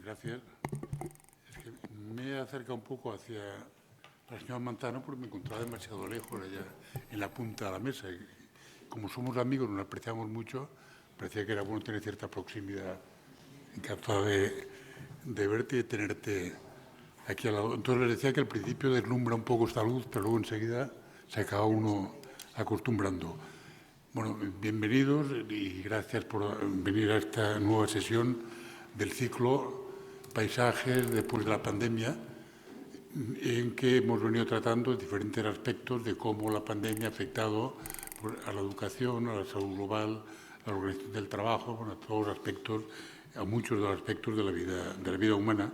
Gracias. Es que me he acercado un poco hacia la señora Manzano porque me encontraba demasiado lejos allá en la punta de la mesa. Y como somos amigos, nos apreciamos mucho, parecía que era bueno tener cierta proximidad. Encantado de verte y de tenerte aquí al lado. Entonces les decía que al principio deslumbra un poco esta luz, pero luego enseguida se acaba uno acostumbrando. Bueno, bienvenidos y gracias por venir a esta nueva sesión del ciclo Paisajes después de la pandemia, en que hemos venido tratando diferentes aspectos de cómo la pandemia ha afectado a la educación, a la salud global, a la organización del trabajo, bueno, a todos los aspectos, a muchos de los aspectos de la vida humana.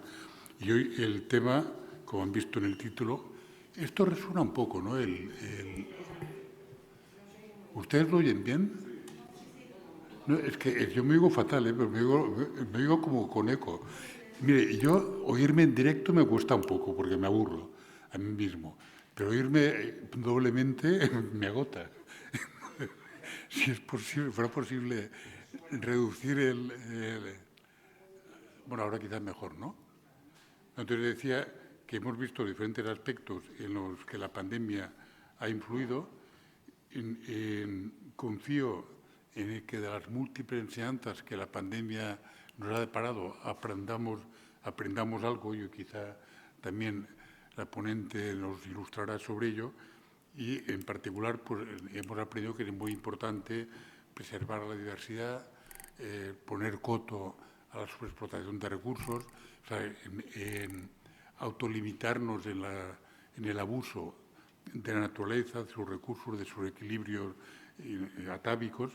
Y hoy el tema, como han visto en el título, esto resuena un poco, ¿no? ¿Ustedes lo oyen bien? No, es que yo me oigo fatal, pero me oigo como con eco. Mire, yo oírme en directo me cuesta un poco porque me aburro a mí mismo, pero oírme doblemente me agota. Si es posible, fuera posible reducir bueno, ahora quizás mejor, ¿no? Entonces decía que hemos visto diferentes aspectos en los que la pandemia ha influido. Confío en que de las múltiples enseñanzas que la pandemia nos ha deparado aprendamos algo. Yo quizá también la ponente nos ilustrará sobre ello. Y en particular pues, hemos aprendido que es muy importante preservar la diversidad, poner coto a la sobreexplotación de recursos, o sea, en autolimitarnos en el abuso de la naturaleza, de sus recursos, de sus equilibrios atávicos,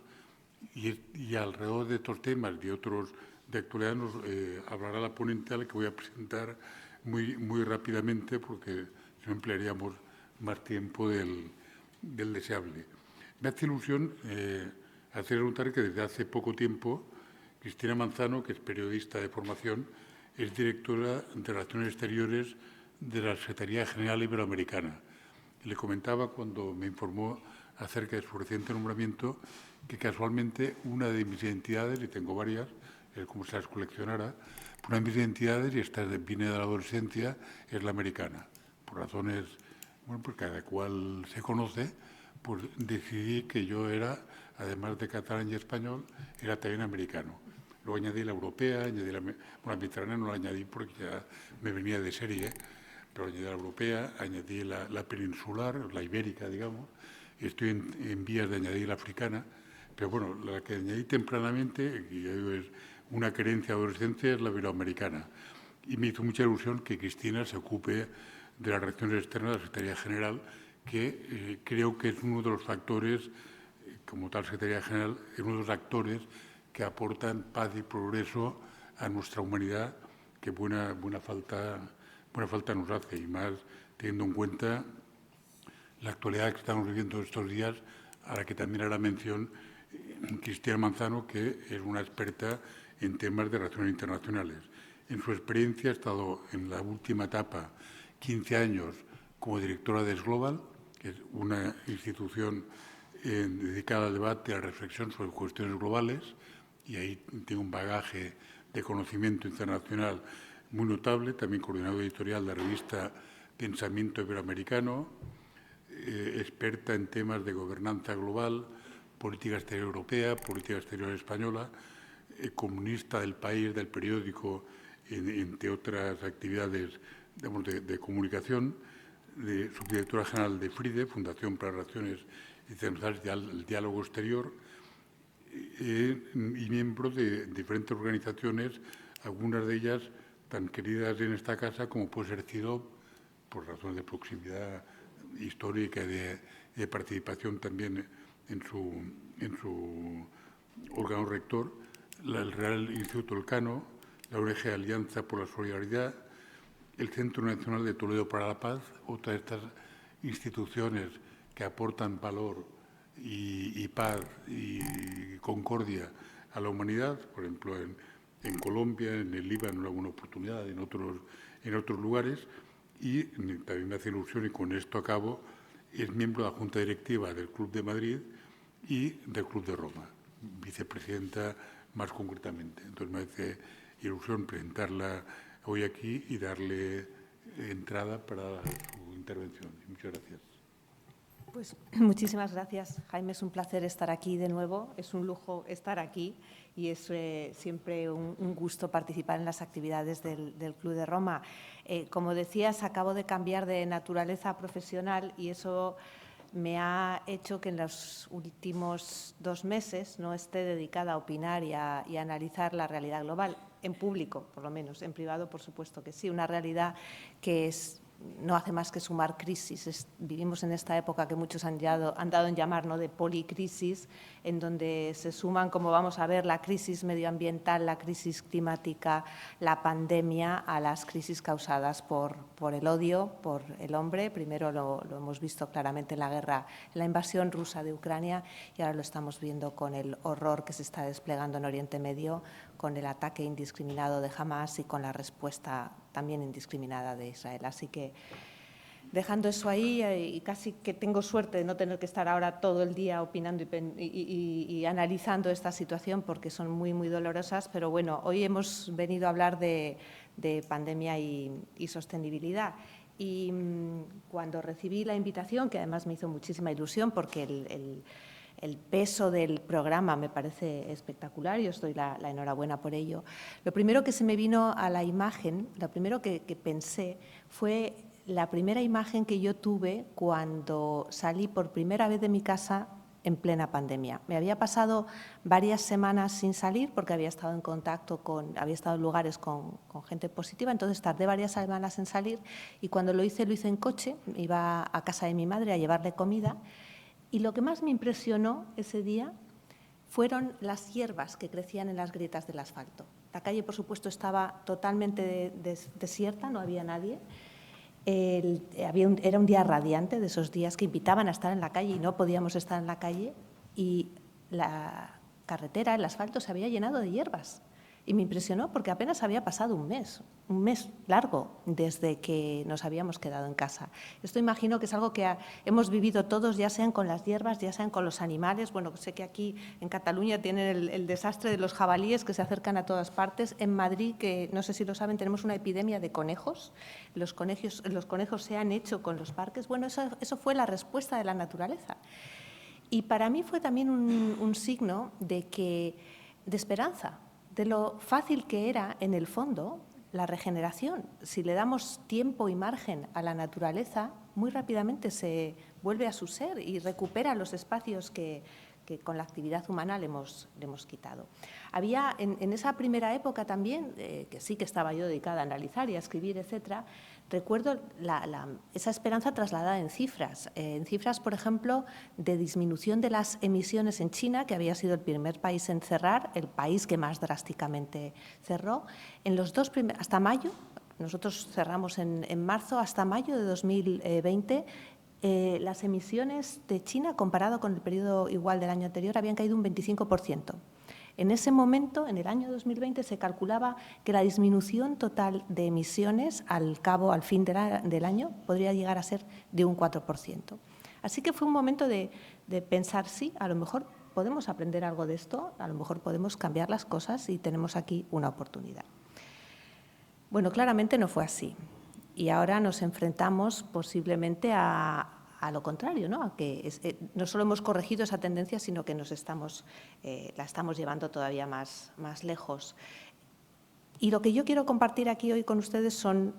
y alrededor de estos temas y otros de actualidad nos hablará la ponente a la que voy a presentar muy rápidamente porque si no emplearíamos más tiempo del deseable. Me hace ilusión hacer notar que desde hace poco tiempo Cristina Manzano, que es periodista de formación, es directora de Relaciones Exteriores de la Secretaría General Iberoamericana. Le comentaba cuando me informó acerca de su reciente nombramiento que casualmente una de mis identidades, y tengo varias, como se las coleccionara, una de mis identidades, y esta viene de la adolescencia, es la americana. Por razones, bueno, pues cada cual se conoce, pues decidí que yo era, además de catalán y español, era también americano. Luego añadí la europea, añadí la mediterránea no la añadí porque ya me venía de serie, pero añadí la europea, añadí la peninsular, la ibérica, digamos, y estoy en vías de añadir la africana, pero bueno, la que añadí tempranamente, y es una querencia adolescente, es la iberoamericana. Y me hizo mucha ilusión que Cristina se ocupe de las relaciones externas de la Secretaría General, que creo que es uno de los factores, como tal Secretaría General, es uno de los actores que aportan paz y progreso a nuestra humanidad, que buena falta nos hace, y más teniendo en cuenta la actualidad que estamos viviendo estos días, a la que también hará mención Cristina Manzano, que es una experta en temas de relaciones internacionales. En su experiencia ha estado en la última etapa 15 años como directora de Global, que es una institución dedicada al debate y a la reflexión sobre cuestiones globales, y ahí tiene un bagaje de conocimiento internacional muy notable, también coordinador editorial de la revista Pensamiento Iberoamericano, experta en temas de gobernanza global, política exterior europea, política exterior española, comunista del país, del periódico, entre otras actividades digamos, de comunicación, subdirectora general de FRIDE, Fundación para Relaciones Internacionales del Diálogo Exterior, y miembro de diferentes organizaciones, algunas de ellas tan queridas en esta casa como puede ser CIDOB, por razones de proximidad histórica y de participación también en su órgano rector, el Real Instituto Elcano, la ONG Alianza por la Solidaridad, el Centro Nacional de Toledo para la Paz, otras de estas instituciones que aportan valor y paz y concordia a la humanidad, por ejemplo, en Colombia, en el Líbano en alguna oportunidad, en otros lugares, y también me hace ilusión, y con esto acabo, es miembro de la Junta Directiva del Club de Madrid y del Club de Roma, vicepresidenta más concretamente. Entonces me hace ilusión presentarla hoy aquí y darle entrada para su intervención. Muchas gracias. Pues muchísimas gracias, Jaime. Es un placer estar aquí de nuevo. Es un lujo estar aquí y es siempre un gusto participar en las actividades del Club de Roma. Como decías, acabo de cambiar de naturaleza profesional y eso me ha hecho que en los últimos 2 meses no esté dedicada a opinar y a analizar la realidad global, en público, por lo menos. En privado, por supuesto que sí, una realidad que no hace más que sumar crisis. Vivimos en esta época que muchos han dado en llamar, ¿no?, de policrisis, en donde se suman, como vamos a ver, la crisis medioambiental, la crisis climática, la pandemia, a las crisis causadas por el odio, por el hombre. Primero lo hemos visto claramente en la guerra, en la invasión rusa de Ucrania, y ahora lo estamos viendo con el horror que se está desplegando en Oriente Medio, con el ataque indiscriminado de Hamás y con la respuesta también indiscriminada de Israel. Así que, dejando eso ahí, y casi que tengo suerte de no tener que estar ahora todo el día opinando y analizando esta situación, porque son muy, muy dolorosas, pero bueno, hoy hemos venido a hablar de pandemia y sostenibilidad. Y cuando recibí la invitación, que además me hizo muchísima ilusión, porque el peso del programa me parece espectacular y os doy la enhorabuena por ello. Lo primero que se me vino a la imagen, lo primero que pensé fue la primera imagen que yo tuve cuando salí por primera vez de mi casa en plena pandemia. Me había pasado varias semanas sin salir porque había estado en lugares con gente positiva, entonces tardé varias semanas en salir y cuando lo hice en coche, iba a casa de mi madre a llevarle comida. Y lo que más me impresionó ese día fueron las hierbas que crecían en las grietas del asfalto. La calle, por supuesto, estaba totalmente desierta, no había nadie. Era un día radiante, de esos días que invitaban a estar en la calle y no podíamos estar en la calle, y la carretera, el asfalto, se había llenado de hierbas. Y me impresionó porque apenas había pasado un mes largo desde que nos habíamos quedado en casa. Esto imagino que es algo que hemos vivido todos, ya sean con las hierbas, ya sean con los animales. Bueno, sé que aquí en Cataluña tienen el desastre de los jabalíes que se acercan a todas partes. En Madrid, que no sé si lo saben, tenemos una epidemia de conejos. Los conejos se han hecho con los parques. Bueno, eso fue la respuesta de la naturaleza. Y para mí fue también un signo de esperanza, de lo fácil que era, en el fondo, la regeneración. Si le damos tiempo y margen a la naturaleza, muy rápidamente se vuelve a su ser y recupera los espacios que con la actividad humana le hemos quitado. Había en esa primera época también, que sí que estaba yo dedicada a analizar y a escribir, etcétera, recuerdo esa esperanza trasladada en cifras, por ejemplo, de disminución de las emisiones en China, que había sido el primer país en cerrar, el país que más drásticamente cerró. Hasta mayo, nosotros cerramos en marzo, hasta mayo de 2020, las emisiones de China, comparado con el periodo igual del año anterior, habían caído un 25%. En ese momento, en el año 2020, se calculaba que la disminución total de emisiones al fin del año podría llegar a ser de un 4%. Así que fue un momento de pensar, sí, a lo mejor podemos aprender algo de esto, a lo mejor podemos cambiar las cosas y tenemos aquí una oportunidad. Bueno, claramente no fue así. Y ahora nos enfrentamos posiblemente a lo contrario, ¿no? A que no solo hemos corregido esa tendencia, sino que la estamos llevando todavía más lejos. Y lo que yo quiero compartir aquí hoy con ustedes son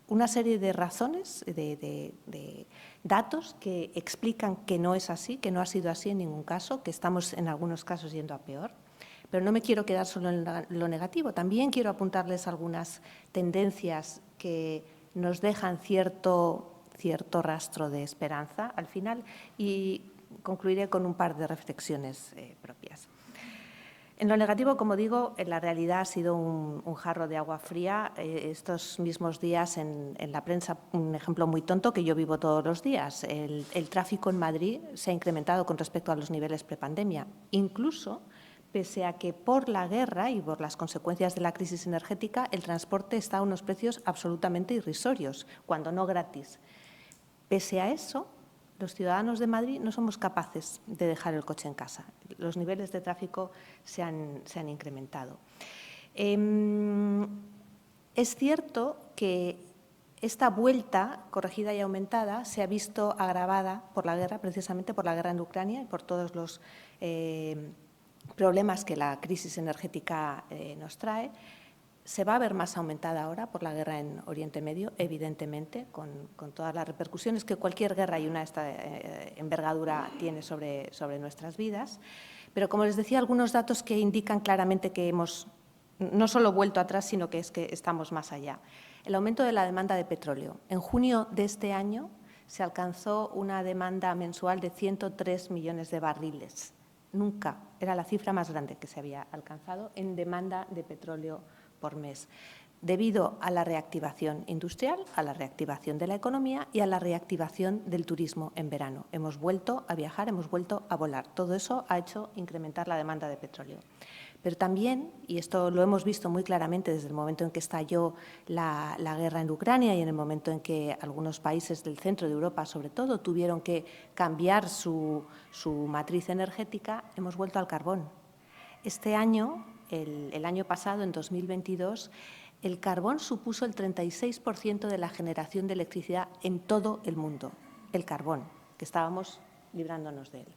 una serie de razones, de datos que explican que no es así, que no ha sido así en ningún caso, que estamos en algunos casos yendo a peor. Pero no me quiero quedar solo en lo negativo, también quiero apuntarles algunas tendencias que nos dejan cierto rastro de esperanza al final, y concluiré con un par de reflexiones propias. En lo negativo, como digo, la realidad ha sido un jarro de agua fría. Estos mismos días en la prensa, un ejemplo muy tonto que yo vivo todos los días, el tráfico en Madrid se ha incrementado con respecto a los niveles prepandemia, incluso pese a que por la guerra y por las consecuencias de la crisis energética el transporte está a unos precios absolutamente irrisorios, cuando no gratis. Pese a eso, los ciudadanos de Madrid no somos capaces de dejar el coche en casa. Los niveles de tráfico se han incrementado. Es cierto que esta vuelta corregida y aumentada se ha visto agravada por la guerra, precisamente por la guerra en Ucrania y por todos los problemas que la crisis energética nos trae. Se va a ver más aumentada ahora por la guerra en Oriente Medio, evidentemente, con todas las repercusiones que cualquier guerra y una de esta envergadura tiene sobre nuestras vidas. Pero, como les decía, algunos datos que indican claramente que hemos no solo vuelto atrás, sino que es que estamos más allá. El aumento de la demanda de petróleo. En junio de este año se alcanzó una demanda mensual de 103 millones de barriles. Nunca era la cifra más grande que se había alcanzado en demanda de petróleo por mes, debido a la reactivación industrial, a la reactivación de la economía y a la reactivación del turismo en verano. Hemos vuelto a viajar, hemos vuelto a volar. Todo eso ha hecho incrementar la demanda de petróleo. Pero también, y esto lo hemos visto muy claramente desde el momento en que estalló la guerra en Ucrania y en el momento en que algunos países del centro de Europa, sobre todo, tuvieron que cambiar su matriz energética, hemos vuelto al carbón. Este año, el año pasado, en 2022, el carbón supuso el 36% de la generación de electricidad en todo el mundo. El carbón, que estábamos librándonos de él.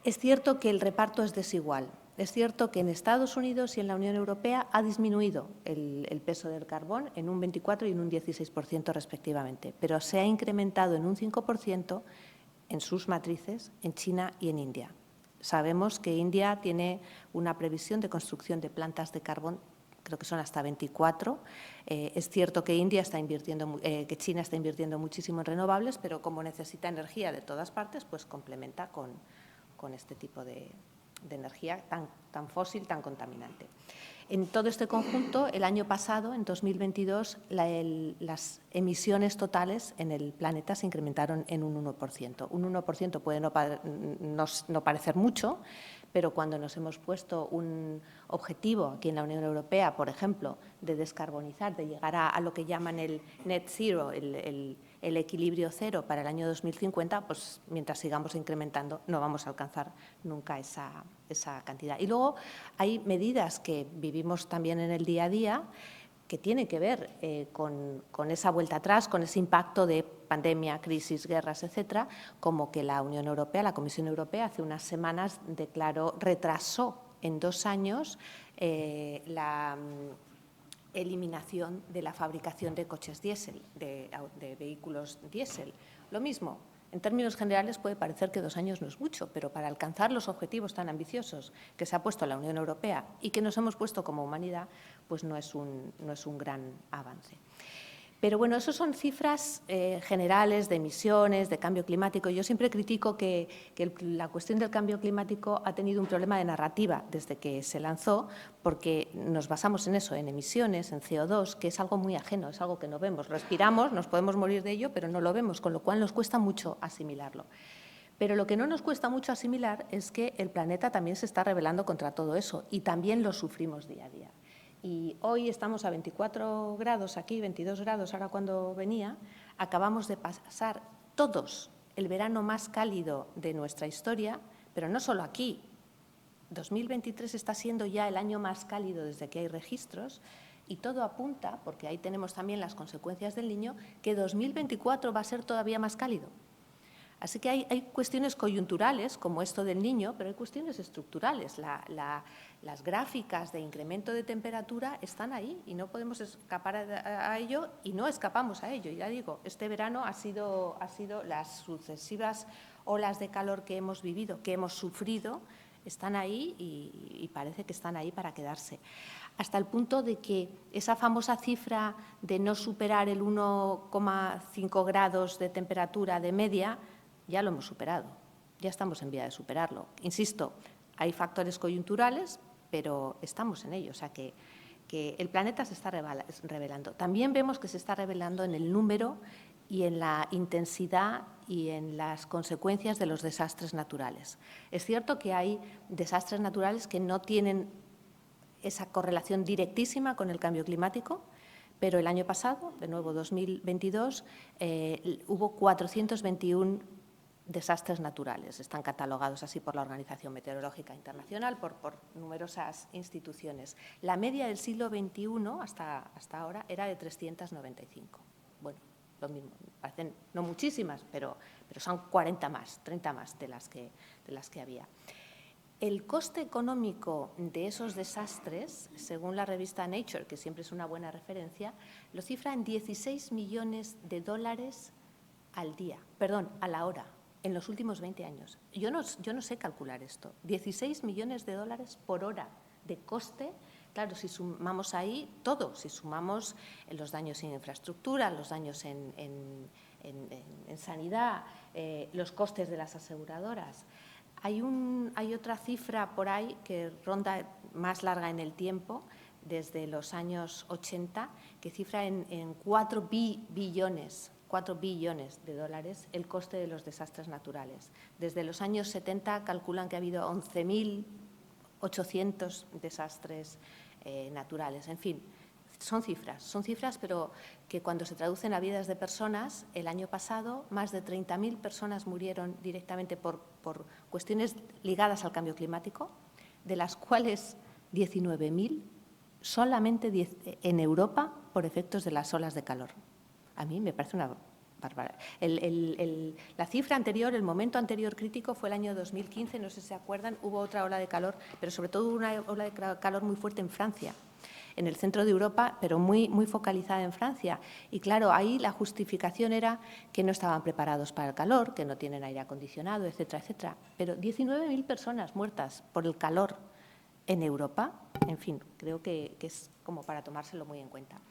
Es cierto que el reparto es desigual. Es cierto que en Estados Unidos y en la Unión Europea ha disminuido el peso del carbón en un 24% y en un 16% respectivamente, pero se ha incrementado en un 5% en sus matrices en China y en India. Sabemos que India tiene una previsión de construcción de plantas de carbón, creo que son hasta 24. Es cierto que que China está invirtiendo muchísimo en renovables, pero como necesita energía de todas partes, pues complementa con este tipo de energía tan fósil, tan contaminante. En todo este conjunto, el año pasado, en 2022, las emisiones totales en el planeta se incrementaron en un 1%. Un 1% puede no parecer mucho, pero cuando nos hemos puesto un objetivo aquí en la Unión Europea, por ejemplo, de descarbonizar, de llegar a lo que llaman el net zero, el equilibrio cero para el año 2050, pues mientras sigamos incrementando no vamos a alcanzar nunca esa cantidad. Y luego hay medidas que vivimos también en el día a día que tienen que ver con esa vuelta atrás, con ese impacto de pandemia, crisis, guerras, etcétera, como que la Unión Europea, la Comisión Europea, hace unas semanas retrasó en 2 años la eliminación de la fabricación de coches diésel, de vehículos diésel. Lo mismo, en términos generales puede parecer que 2 años no es mucho, pero para alcanzar los objetivos tan ambiciosos que se ha puesto la Unión Europea y que nos hemos puesto como humanidad, pues no es un gran avance. Pero bueno, eso son cifras generales de emisiones, de cambio climático. Yo siempre critico que la cuestión del cambio climático ha tenido un problema de narrativa desde que se lanzó, porque nos basamos en eso, en emisiones, en CO2, que es algo muy ajeno, es algo que no vemos. Respiramos, nos podemos morir de ello, pero no lo vemos, con lo cual nos cuesta mucho asimilarlo. Pero lo que no nos cuesta mucho asimilar es que el planeta también se está rebelando contra todo eso y también lo sufrimos día a día. Y hoy estamos a 24 grados aquí, 22 grados ahora cuando venía. Acabamos de pasar todos el verano más cálido de nuestra historia, pero no solo aquí. 2023 está siendo ya el año más cálido desde que hay registros y todo apunta, porque ahí tenemos también las consecuencias del Niño, que 2024 va a ser todavía más cálido. Así que hay cuestiones coyunturales, como esto del Niño, pero hay cuestiones estructurales. Las gráficas de incremento de temperatura están ahí y no podemos escapar a ello y no escapamos a ello. Ya digo, este verano ha sido las sucesivas olas de calor que hemos vivido, que hemos sufrido, están ahí y parece que están ahí para quedarse. Hasta el punto de que esa famosa cifra de no superar el 1,5 grados de temperatura de media, ya lo hemos superado, ya estamos en vía de superarlo. Insisto, hay factores coyunturales, pero estamos en ello, o sea que el planeta se está revelando. También vemos que se está revelando en el número y en la intensidad y en las consecuencias de los desastres naturales. Es cierto que hay desastres naturales que no tienen esa correlación directísima con el cambio climático, pero el año pasado, de nuevo 2022, hubo 421 desastres naturales. Están catalogados así por la Organización Meteorológica Internacional, por numerosas instituciones. La media del siglo XXI hasta ahora era de 395. Bueno, lo mismo, parecen no muchísimas, pero son 40 más, 30 más de las que había. El coste económico de esos desastres, según la revista Nature, que siempre es una buena referencia, lo cifra en 16 millones de dólares a la hora, en los últimos 20 años. Yo no sé calcular esto. 16 millones de dólares por hora de coste. Claro, si sumamos ahí todo, si sumamos los daños en infraestructura, los daños en sanidad, los costes de las aseguradoras. Hay otra cifra por ahí que ronda más larga en el tiempo, desde los años 80, que cifra en 4 billones de dólares el coste de los desastres naturales. Desde los años 70 calculan que ha habido 11.800 desastres naturales. En fin, son cifras, pero que cuando se traducen a vidas de personas, el año pasado más de 30.000 personas murieron directamente por cuestiones ligadas al cambio climático, de las cuales 19.000 solamente en Europa por efectos de las olas de calor. A mí me parece una barbaridad. La cifra anterior, el momento anterior crítico fue el año 2015, no sé si se acuerdan, hubo otra ola de calor, pero sobre todo hubo una ola de calor muy fuerte en Francia, en el centro de Europa, pero muy focalizada en Francia. Y claro, ahí la justificación era que no estaban preparados para el calor, que no tienen aire acondicionado, etcétera, etcétera. Pero 19.000 personas muertas por el calor en Europa, en fin, creo que es como para tomárselo muy en cuenta.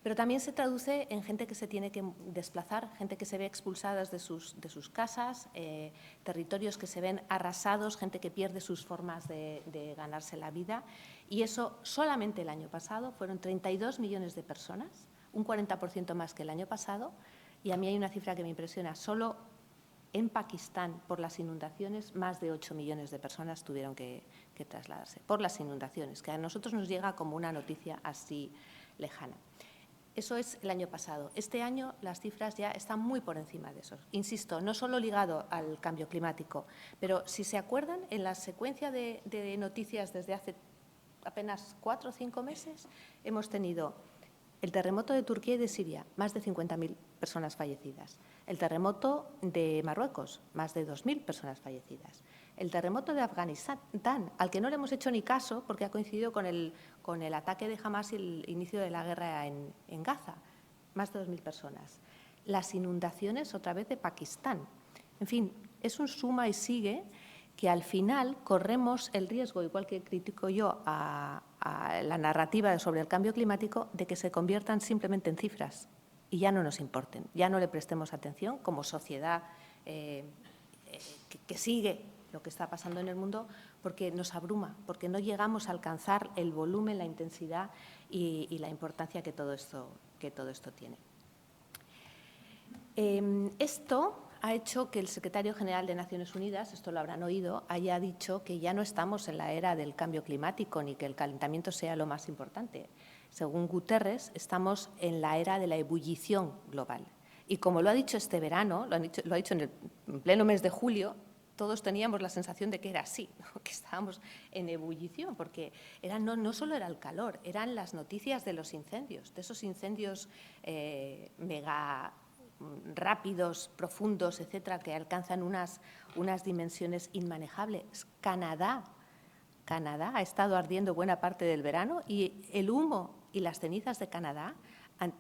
Pero también se traduce en gente que se tiene que desplazar, gente que se ve expulsada de sus casas, territorios que se ven arrasados, gente que pierde sus formas de ganarse la vida. Y eso solamente el año pasado fueron 32 millones de personas, un 40% más que el año pasado. Y a mí hay una cifra que me impresiona. Solo en Pakistán, por las inundaciones, más de 8 millones de personas tuvieron que trasladarse por las inundaciones, que a nosotros nos llega como una noticia así lejana. Eso es el año pasado. Este año las cifras ya están muy por encima de eso. Insisto, no solo ligado al cambio climático, pero si se acuerdan, en la secuencia de noticias desde hace apenas 4 o 5 meses, hemos tenido el terremoto de Turquía y de Siria, más de 50.000 personas fallecidas. El terremoto de Marruecos, más de 2.000 personas fallecidas. El terremoto de Afganistán, al que no le hemos hecho ni caso porque ha coincidido con el ataque de Hamás y el inicio de la guerra en Gaza, más de 2.000 personas. Las inundaciones otra vez de Pakistán. En fin, es un suma y sigue que al final corremos el riesgo, igual que critico yo a la narrativa sobre el cambio climático, de que se conviertan simplemente en cifras y ya no nos importen, ya no le prestemos atención como sociedad que sigue lo que está pasando en el mundo, porque nos abruma, porque no llegamos a alcanzar el volumen, la intensidad y la importancia que todo esto tiene. Esto ha hecho que el secretario general de Naciones Unidas, esto lo habrán oído, haya dicho que ya no estamos en la era del cambio climático ni que el calentamiento sea lo más importante. Según Guterres, estamos en la era de la ebullición global. Y como lo ha dicho este verano, lo ha dicho en pleno mes de julio, todos teníamos la sensación de que era así, ¿no? Que estábamos en ebullición, porque no solo era el calor, eran las noticias de los incendios, de esos incendios mega rápidos, profundos, etcétera, que alcanzan unas dimensiones inmanejables. Canadá ha estado ardiendo buena parte del verano y el humo y las cenizas de Canadá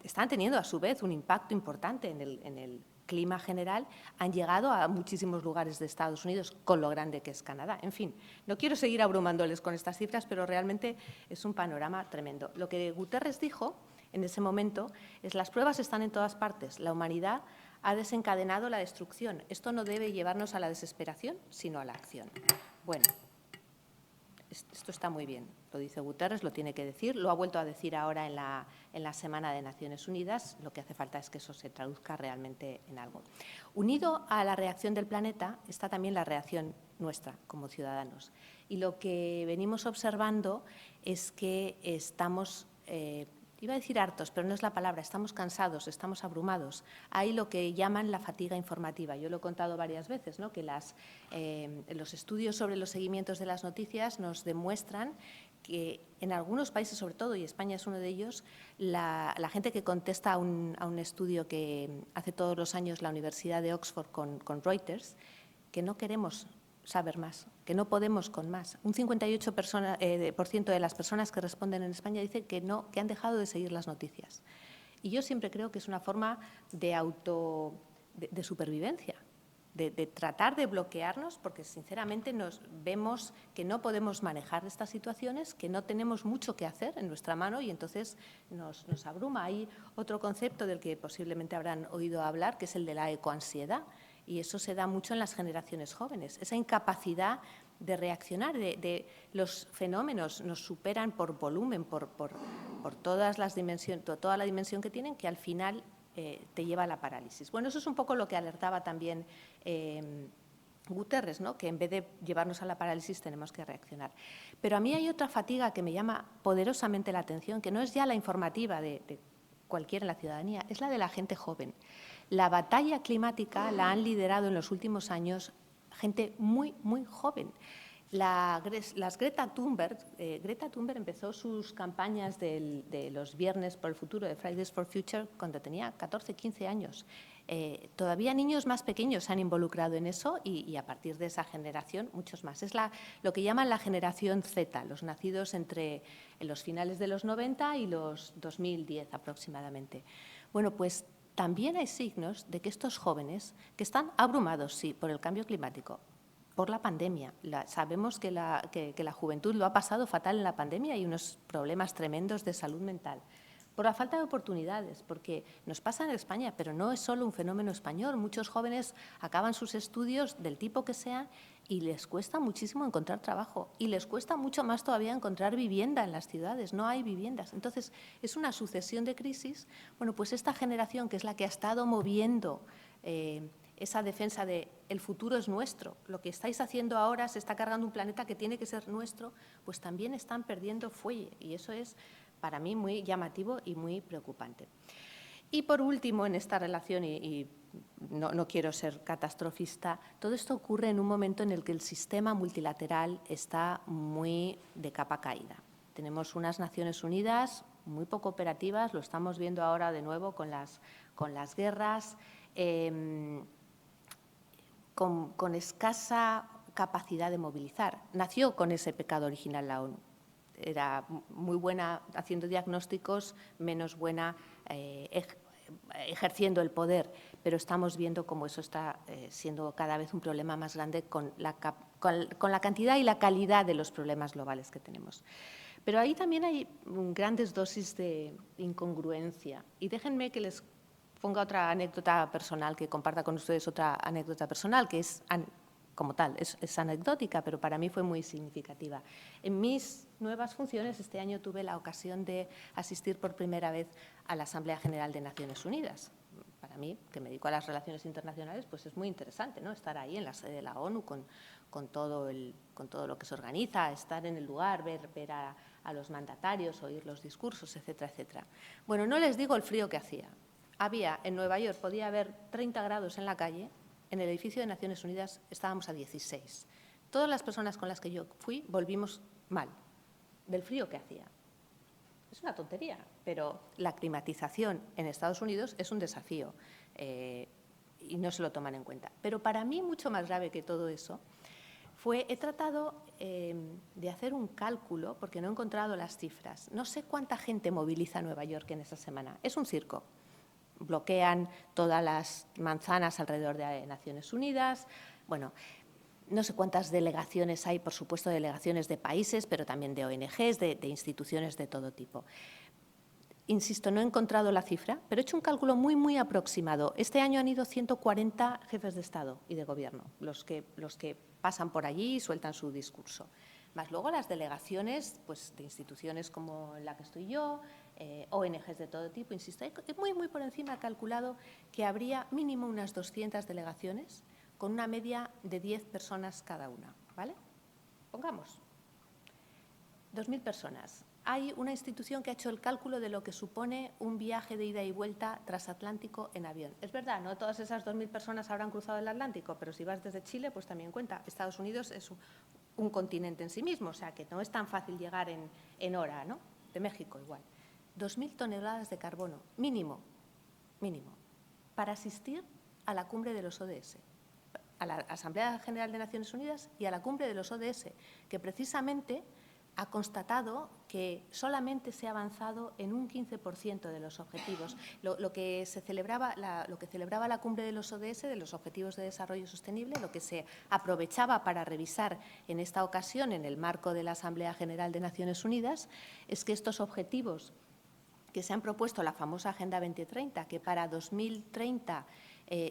están teniendo a su vez un impacto importante en el clima general, han llegado a muchísimos lugares de Estados Unidos con lo grande que es Canadá. En fin, no quiero seguir abrumándoles con estas cifras, pero realmente es un panorama tremendo. Lo que Guterres dijo en ese momento es: las pruebas están en todas partes, la humanidad ha desencadenado la destrucción. Esto no debe llevarnos a la desesperación, sino a la acción. Bueno, esto está muy bien, lo dice Guterres, lo tiene que decir, lo ha vuelto a decir ahora en la Semana de Naciones Unidas. Lo que hace falta es que eso se traduzca realmente en algo. Unido a la reacción del planeta está también la reacción nuestra como ciudadanos. Y lo que venimos observando es que estamos iba a decir hartos, pero no es la palabra, estamos cansados, estamos abrumados. Hay lo que llaman la fatiga informativa. Yo lo he contado varias veces, ¿no? Que los estudios sobre los seguimientos de las noticias nos demuestran que en algunos países, sobre todo, y España es uno de ellos, la gente que contesta a un estudio que hace todos los años la Universidad de Oxford con Reuters, que no queremos saber más, que no podemos con más. Un 58% de las personas que responden en España dicen que no, que han dejado de seguir las noticias. Y yo siempre creo que es una forma de supervivencia, de tratar de bloquearnos, porque sinceramente nos vemos que no podemos manejar estas situaciones, que no tenemos mucho que hacer en nuestra mano y entonces nos abruma. Hay otro concepto del que posiblemente habrán oído hablar, que es el de la ecoansiedad. Y eso se da mucho en las generaciones jóvenes, esa incapacidad de reaccionar, de los fenómenos nos superan por volumen, por todas las dimensiones, toda la dimensión que tienen, que al final te lleva a la parálisis. Bueno, eso es un poco lo que alertaba también Guterres, ¿no? Que en vez de llevarnos a la parálisis tenemos que reaccionar. Pero a mí hay otra fatiga que me llama poderosamente la atención, que no es ya la informativa de cualquiera en la ciudadanía, es la de la gente joven. La batalla climática la han liderado en los últimos años gente muy, muy joven. Greta Thunberg empezó sus campañas de los viernes por el futuro, de Fridays for Future, cuando tenía 14, 15 años. Todavía niños más pequeños se han involucrado en eso y a partir de esa generación muchos más. Es lo que llaman la generación Z, los nacidos entre los finales de los 90 y los 2010 aproximadamente. Bueno, pues también hay signos de que estos jóvenes, que están abrumados, sí, por el cambio climático, por la pandemia. Sabemos que la juventud lo ha pasado fatal en la pandemia y unos problemas tremendos de salud mental. Por la falta de oportunidades, porque nos pasa en España, pero no es solo un fenómeno español. Muchos jóvenes acaban sus estudios del tipo que sea y les cuesta muchísimo encontrar trabajo y les cuesta mucho más todavía encontrar vivienda en las ciudades. No hay viviendas. Entonces, es una sucesión de crisis. Bueno, pues esta generación, que es la que ha estado moviendo esa defensa de el futuro es nuestro, lo que estáis haciendo ahora se está cargando un planeta que tiene que ser nuestro, pues también están perdiendo fuelle y eso es para mí muy llamativo y muy preocupante. Y por último, en esta relación, y no quiero ser catastrofista, todo esto ocurre en un momento en el que el sistema multilateral está muy de capa caída. Tenemos unas Naciones Unidas muy poco operativas, lo estamos viendo ahora de nuevo con las guerras, con escasa capacidad de movilizar. Nació con ese pecado original la ONU. Era muy buena haciendo diagnósticos, menos buena ejerciendo el poder, pero estamos viendo cómo eso está siendo cada vez un problema más grande con la cantidad y la calidad de los problemas globales que tenemos. Pero ahí también hay grandes dosis de incongruencia. Y déjenme que les ponga otra anécdota personal, que comparta con ustedes otra anécdota personal, que es como tal, es anecdótica, pero para mí fue muy significativa. En mis nuevas funciones, este año tuve la ocasión de asistir por primera vez a la Asamblea General de Naciones Unidas. Para mí, que me dedico a las relaciones internacionales, pues es muy interesante, ¿no? Estar ahí en la sede de la ONU con todo lo que se organiza, estar en el lugar, ver a los mandatarios, oír los discursos, etcétera, etcétera. Bueno, no les digo el frío que hacía. En Nueva York podía haber 30 grados en la calle. En el edificio de Naciones Unidas estábamos a 16. Todas las personas con las que yo fui volvimos mal, del frío que hacía. Es una tontería, pero la climatización en Estados Unidos es un desafío y no se lo toman en cuenta. Pero para mí, mucho más grave que todo eso, he tratado de hacer un cálculo, porque no he encontrado las cifras. No sé cuánta gente moviliza Nueva York en esa semana. Es un circo. Bloquean todas las manzanas alrededor de Naciones Unidas. Bueno, no sé cuántas delegaciones hay, por supuesto, delegaciones de países, pero también de ONGs, de instituciones de todo tipo. Insisto, no he encontrado la cifra, pero he hecho un cálculo muy, muy aproximado. Este año han ido 140 jefes de Estado y de Gobierno, los que pasan por allí y sueltan su discurso. Más luego las delegaciones pues, de instituciones como la que estoy yo, ONGs de todo tipo, insisto, muy, muy por encima he calculado que habría mínimo unas 200 delegaciones con una media de 10 personas cada una, ¿vale? Pongamos 2.000 personas. hay una institución que ha hecho el cálculo de lo que supone un viaje de ida y vuelta transatlántico en avión. Es verdad, no todas esas 2.000 personas habrán cruzado el Atlántico, pero si vas desde Chile, pues también cuenta. Estados Unidos es un continente en sí mismo, o sea que no es tan fácil llegar en hora, ¿no? De México igual. 2.000 toneladas de carbono, mínimo, para asistir a la cumbre de los ODS, a la Asamblea General de Naciones Unidas y a la cumbre de los ODS, que precisamente ha constatado que solamente se ha avanzado en un 15% de los objetivos. Lo que celebraba la cumbre de los ODS, de los Objetivos de Desarrollo Sostenible, lo que se aprovechaba para revisar en esta ocasión, en el marco de la Asamblea General de Naciones Unidas, es que estos objetivos que se han propuesto, la famosa Agenda 2030, que para 2030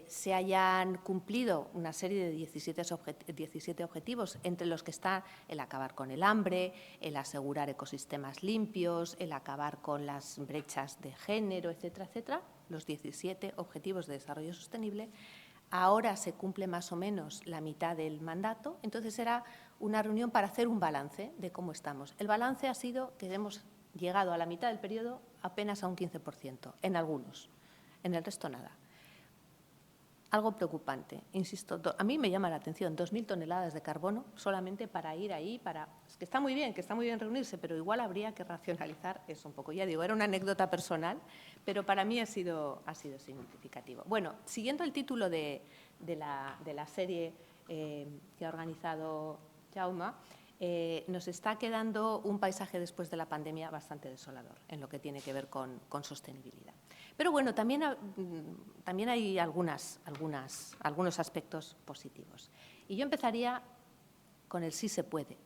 se hayan cumplido una serie de 17 objetivos, entre los que está el acabar con el hambre, el asegurar ecosistemas limpios, el acabar con las brechas de género, etcétera, etcétera, los 17 Objetivos de Desarrollo Sostenible. Ahora se cumple más o menos la mitad del mandato, entonces era una reunión para hacer un balance de cómo estamos. El balance ha sido que hemos llegado a la mitad del periodo apenas a un 15%, en algunos, en el resto nada. Algo preocupante, insisto, a mí me llama la atención, 2.000 toneladas de carbono solamente para ir ahí, es que está muy bien reunirse, pero igual habría que racionalizar eso un poco. Ya digo, era una anécdota personal, pero para mí ha sido significativo. Bueno, siguiendo el título de la serie que ha organizado Jaume, nos está quedando un paisaje después de la pandemia bastante desolador en lo que tiene que ver con sostenibilidad. Pero bueno, también hay algunos aspectos positivos. Y yo empezaría con el sí se puede.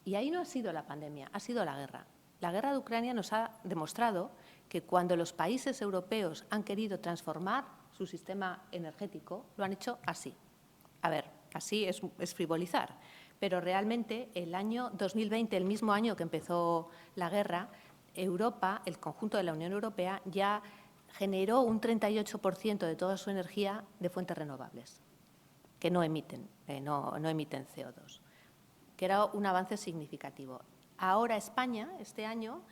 Y ahí no ha sido la pandemia, ha sido la guerra. La guerra de Ucrania nos ha demostrado que cuando los países europeos han querido transformar su sistema energético, lo han hecho así. A ver, así es frivolizar, pero realmente el año 2020, el mismo año que empezó la guerra, Europa, el conjunto de la Unión Europea, ya generó un 38% de toda su energía de fuentes renovables, que no emiten CO2, que era un avance significativo. Ahora España, este año,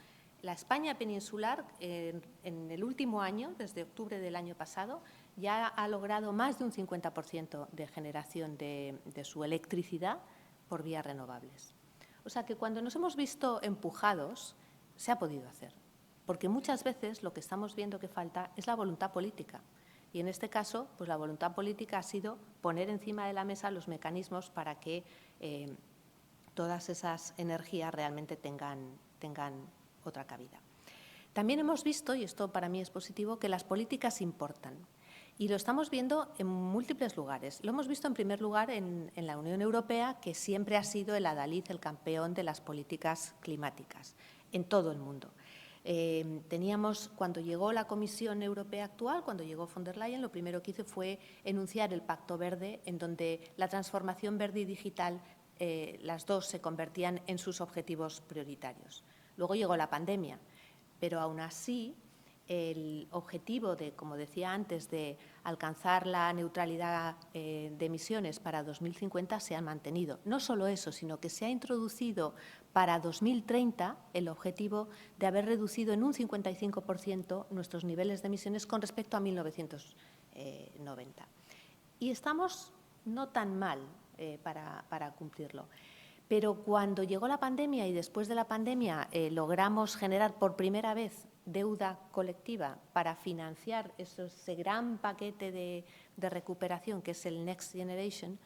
la España peninsular, en el último año, desde octubre del año pasado, ya ha logrado más de un 50% de generación de su electricidad por vías renovables. O sea que cuando nos hemos visto empujados, se ha podido hacer. Porque muchas veces lo que estamos viendo que falta es la voluntad política. Y en este caso, pues la voluntad política ha sido poner encima de la mesa los mecanismos para que todas esas energías realmente tengan otra cabida. También hemos visto, y esto para mí es positivo, que las políticas importan. Y lo estamos viendo en múltiples lugares. Lo hemos visto en primer lugar en la Unión Europea, que siempre ha sido el adalid, el campeón de las políticas climáticas en todo el mundo. Teníamos, cuando llegó la Comisión Europea actual, cuando llegó von der Leyen, lo primero que hizo fue enunciar el Pacto Verde, en donde la transformación verde y digital, las dos se convertían en sus objetivos prioritarios. Luego llegó la pandemia, pero aún así el objetivo de, como decía antes, de alcanzar la neutralidad de emisiones para 2050 se ha mantenido. No solo eso, sino que se ha introducido para 2030 el objetivo de haber reducido en un 55% nuestros niveles de emisiones con respecto a 1990. Y estamos no tan mal para cumplirlo. Pero cuando llegó la pandemia y después de la pandemia logramos generar por primera vez deuda colectiva para financiar ese gran paquete de recuperación que es el Next Generation,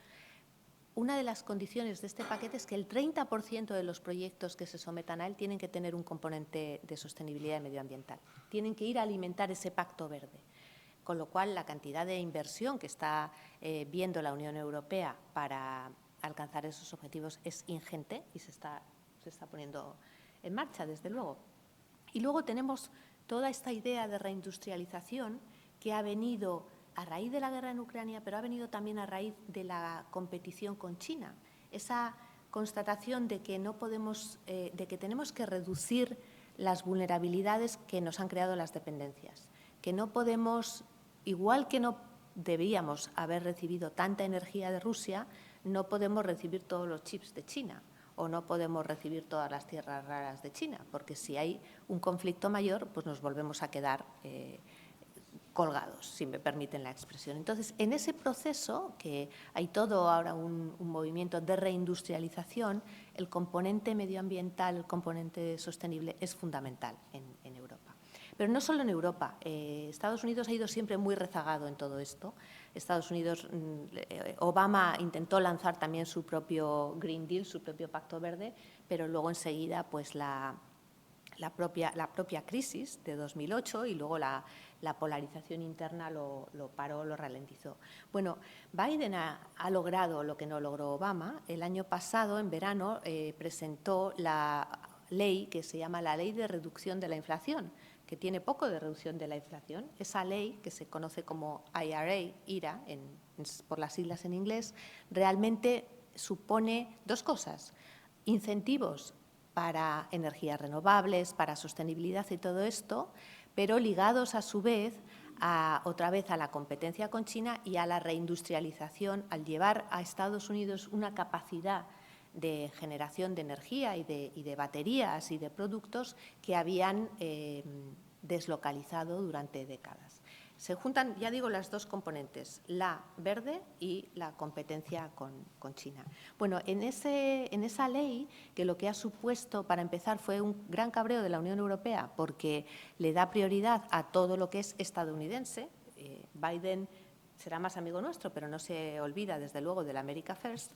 una de las condiciones de este paquete es que el 30% de los proyectos que se sometan a él tienen que tener un componente de sostenibilidad medioambiental. Tienen que ir a alimentar ese pacto verde. Con lo cual, la cantidad de inversión que está viendo la Unión Europea para alcanzar esos objetivos es ingente y se está poniendo en marcha, desde luego. Y luego tenemos toda esta idea de reindustrialización que ha venido a raíz de la guerra en Ucrania, pero ha venido también a raíz de la competición con China. Esa constatación de que de que tenemos que reducir las vulnerabilidades que nos han creado las dependencias, que no podemos, igual que no debíamos haber recibido tanta energía de Rusia, no podemos recibir todos los chips de China o no podemos recibir todas las tierras raras de China, porque si hay un conflicto mayor, pues nos volvemos a quedar colgados, si me permiten la expresión. Entonces, en ese proceso, que hay todo ahora un movimiento de reindustrialización, el componente medioambiental, el componente sostenible es fundamental en Europa. Pero no solo en Europa. Estados Unidos ha ido siempre muy rezagado en todo esto. Estados Unidos, Obama intentó lanzar también su propio Green Deal, su propio Pacto Verde, pero luego enseguida pues la propia crisis de 2008 y luego la polarización interna lo paró, lo ralentizó. Bueno, Biden ha logrado lo que no logró Obama. El año pasado, en verano, presentó la ley que se llama la Ley de Reducción de la Inflación, que tiene poco de reducción de la inflación. Esa ley, que se conoce como IRA, por las siglas en inglés, realmente supone dos cosas: incentivos para energías renovables, para sostenibilidad y todo esto, pero ligados a su vez otra vez a la competencia con China y a la reindustrialización, al llevar a Estados Unidos una capacidad de generación de energía y de baterías y de productos que habían deslocalizado durante décadas. Se juntan, ya digo, las dos componentes, la verde y la competencia con China. Bueno, en esa ley, que lo que ha supuesto, para empezar, fue un gran cabreo de la Unión Europea, porque le da prioridad a todo lo que es estadounidense. Biden será más amigo nuestro, pero no se olvida, desde luego, del America First.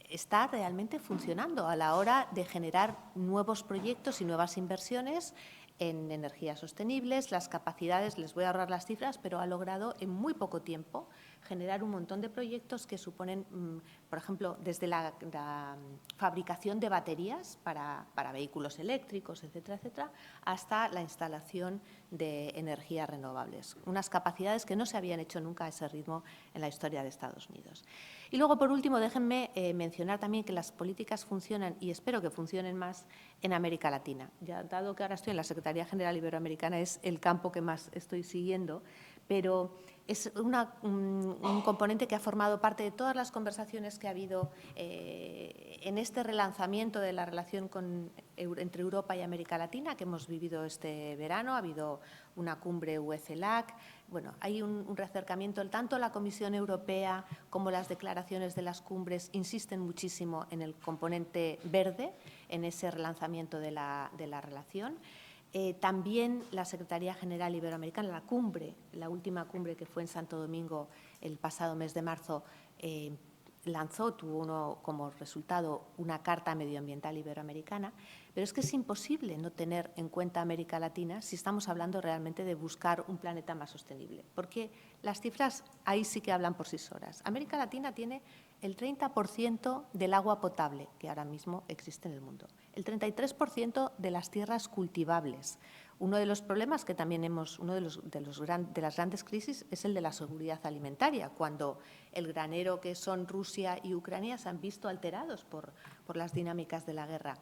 Está realmente funcionando a la hora de generar nuevos proyectos y nuevas inversiones en energías sostenibles. Las capacidades, les voy a ahorrar las cifras, pero ha logrado en muy poco tiempo generar un montón de proyectos que suponen, por ejemplo, desde la fabricación de baterías para vehículos eléctricos, etcétera, etcétera, hasta la instalación de energías renovables. Unas capacidades que no se habían hecho nunca a ese ritmo en la historia de Estados Unidos. Y luego, por último, déjenme mencionar también que las políticas funcionan, y espero que funcionen más, en América Latina. Ya, dado que ahora estoy en la Secretaría General Iberoamericana, es el campo que más estoy siguiendo, pero es un componente que ha formado parte de todas las conversaciones que ha habido en este relanzamiento de la relación entre Europa y América Latina que hemos vivido este verano. Ha habido una cumbre UE-CELAC. Bueno, hay un reacercamiento. Tanto la Comisión Europea como las declaraciones de las cumbres insisten muchísimo en el componente verde, en ese relanzamiento de la relación. También la Secretaría General Iberoamericana, la cumbre, la última cumbre que fue en Santo Domingo el pasado mes de marzo, tuvo como resultado una Carta Medioambiental Iberoamericana, pero es que es imposible no tener en cuenta América Latina si estamos hablando realmente de buscar un planeta más sostenible, porque las cifras ahí sí que hablan por sí solas. América Latina tiene el 30% del agua potable que ahora mismo existe en el mundo, el 33% de las tierras cultivables. Uno de los problemas que también de las grandes crisis es el de la seguridad alimentaria, cuando el granero que son Rusia y Ucrania se han visto alterados por las dinámicas de la guerra.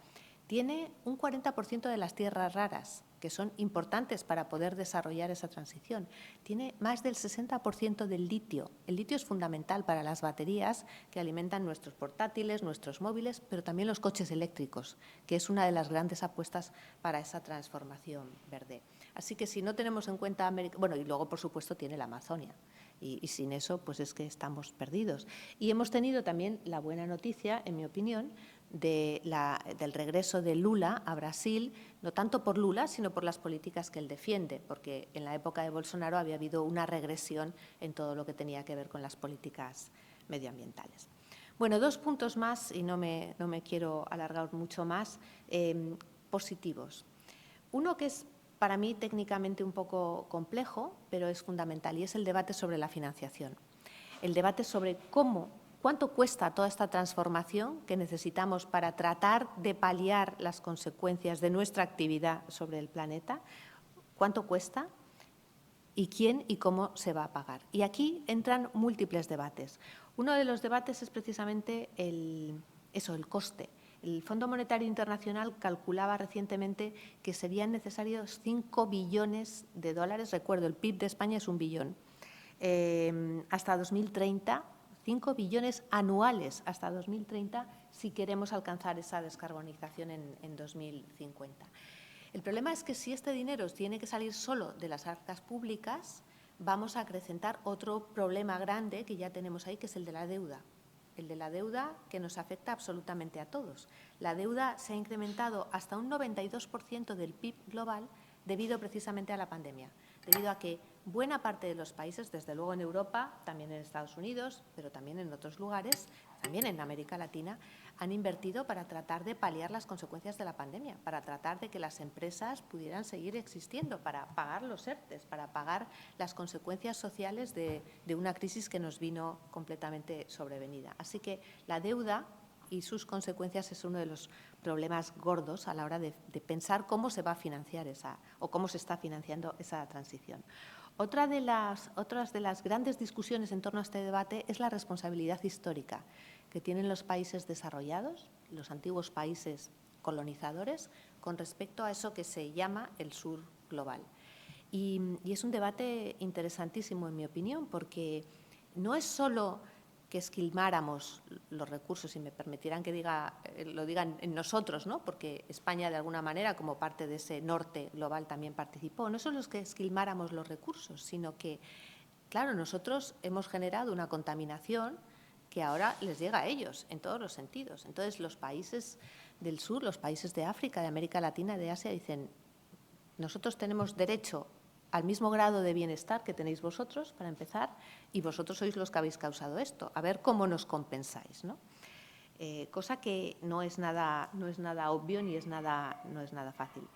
Tiene un 40% de las tierras raras, que son importantes para poder desarrollar esa transición. Tiene más del 60% del litio. El litio es fundamental para las baterías que alimentan nuestros portátiles, nuestros móviles, pero también los coches eléctricos, que es una de las grandes apuestas para esa transformación verde. Así que si no tenemos en cuenta América… Bueno, y luego, por supuesto, tiene la Amazonia. Y sin eso, pues es que estamos perdidos. Y hemos tenido también la buena noticia, en mi opinión, del regreso de Lula a Brasil, no tanto por Lula, sino por las políticas que él defiende, porque en la época de Bolsonaro había habido una regresión en todo lo que tenía que ver con las políticas medioambientales. Bueno, 2 puntos más, y no me quiero alargar mucho más, positivos. Uno que es para mí técnicamente un poco complejo, pero es fundamental, y es el debate sobre la financiación. El debate sobre cuánto cuesta toda esta transformación que necesitamos para tratar de paliar las consecuencias de nuestra actividad sobre el planeta, cuánto cuesta y quién y cómo se va a pagar. Y aquí entran múltiples debates. Uno de los debates es precisamente el coste. El Fondo Monetario Internacional calculaba recientemente que serían necesarios 5 billones de dólares. Recuerdo, el PIB de España es 1 billón. Hasta 2030, 5 billones anuales hasta 2030 si queremos alcanzar esa descarbonización en 2050. El problema es que si este dinero tiene que salir solo de las arcas públicas, vamos a acrecentar otro problema grande que ya tenemos ahí, que es el de la deuda. El de la deuda que nos afecta absolutamente a todos. La deuda se ha incrementado hasta un 92% del PIB global debido precisamente a la pandemia, debido a que buena parte de los países, desde luego en Europa, también en Estados Unidos, pero también en otros lugares, también en América Latina, han invertido para tratar de paliar las consecuencias de la pandemia, para tratar de que las empresas pudieran seguir existiendo, para pagar los ERTEs, para pagar las consecuencias sociales de una crisis que nos vino completamente sobrevenida. Así que la deuda y sus consecuencias es uno de los problemas gordos a la hora de pensar cómo se va a financiar o cómo se está financiando esa transición. Otras de las grandes discusiones en torno a este debate es la responsabilidad histórica que tienen los países desarrollados, los antiguos países colonizadores, con respecto a eso que se llama el sur global. Y es un debate interesantísimo, en mi opinión, porque no es solo que esquilmáramos los recursos, y me permitirán que lo digan en nosotros, ¿no? Porque España, de alguna manera, como parte de ese norte global, también participó. No solo es que esquilmáramos los recursos, sino que, claro, nosotros hemos generado una contaminación que ahora les llega a ellos en todos los sentidos. Entonces, los países del sur, los países de África, de América Latina, de Asia, dicen, nosotros tenemos derecho al mismo grado de bienestar que tenéis vosotros, para empezar, y vosotros sois los que habéis causado esto. A ver cómo nos compensáis, ¿no? Cosa que no es nada obvio ni no es nada fácil.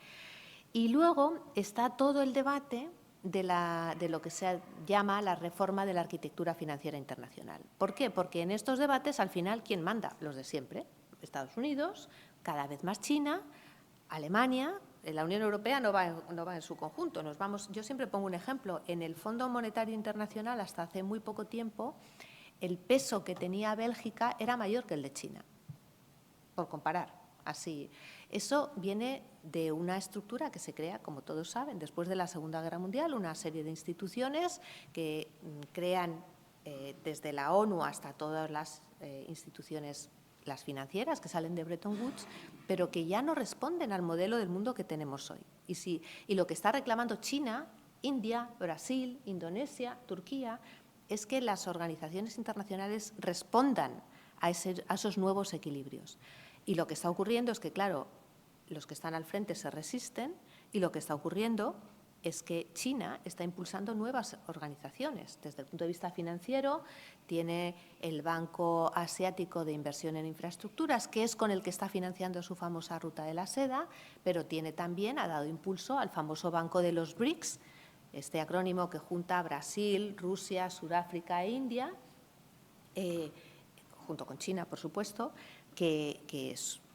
Y luego está todo el debate de lo que se llama la reforma de la arquitectura financiera internacional. ¿Por qué? Porque en estos debates, al final, ¿quién manda? Los de siempre. Estados Unidos, cada vez más China, Alemania. La Unión Europea no va en su conjunto. Yo siempre pongo un ejemplo. En el Fondo Monetario Internacional, hasta hace muy poco tiempo, el peso que tenía Bélgica era mayor que el de China, por comparar. Así, eso viene de una estructura que se crea, como todos saben, después de la Segunda Guerra Mundial, una serie de instituciones que crean desde la ONU hasta todas las instituciones, las financieras que salen de Bretton Woods, pero que ya no responden al modelo del mundo que tenemos hoy. Y lo que está reclamando China, India, Brasil, Indonesia, Turquía, es que las organizaciones internacionales respondan a esos nuevos equilibrios. Y lo que está ocurriendo es que, claro, los que están al frente se resisten, y lo que está ocurriendo es que China está impulsando nuevas organizaciones. Desde el punto de vista financiero, tiene el Banco Asiático de Inversión en Infraestructuras, que es con el que está financiando su famosa Ruta de la Seda, pero ha dado impulso al famoso Banco de los BRICS, este acrónimo que junta a Brasil, Rusia, Sudáfrica e India, junto con China, por supuesto, que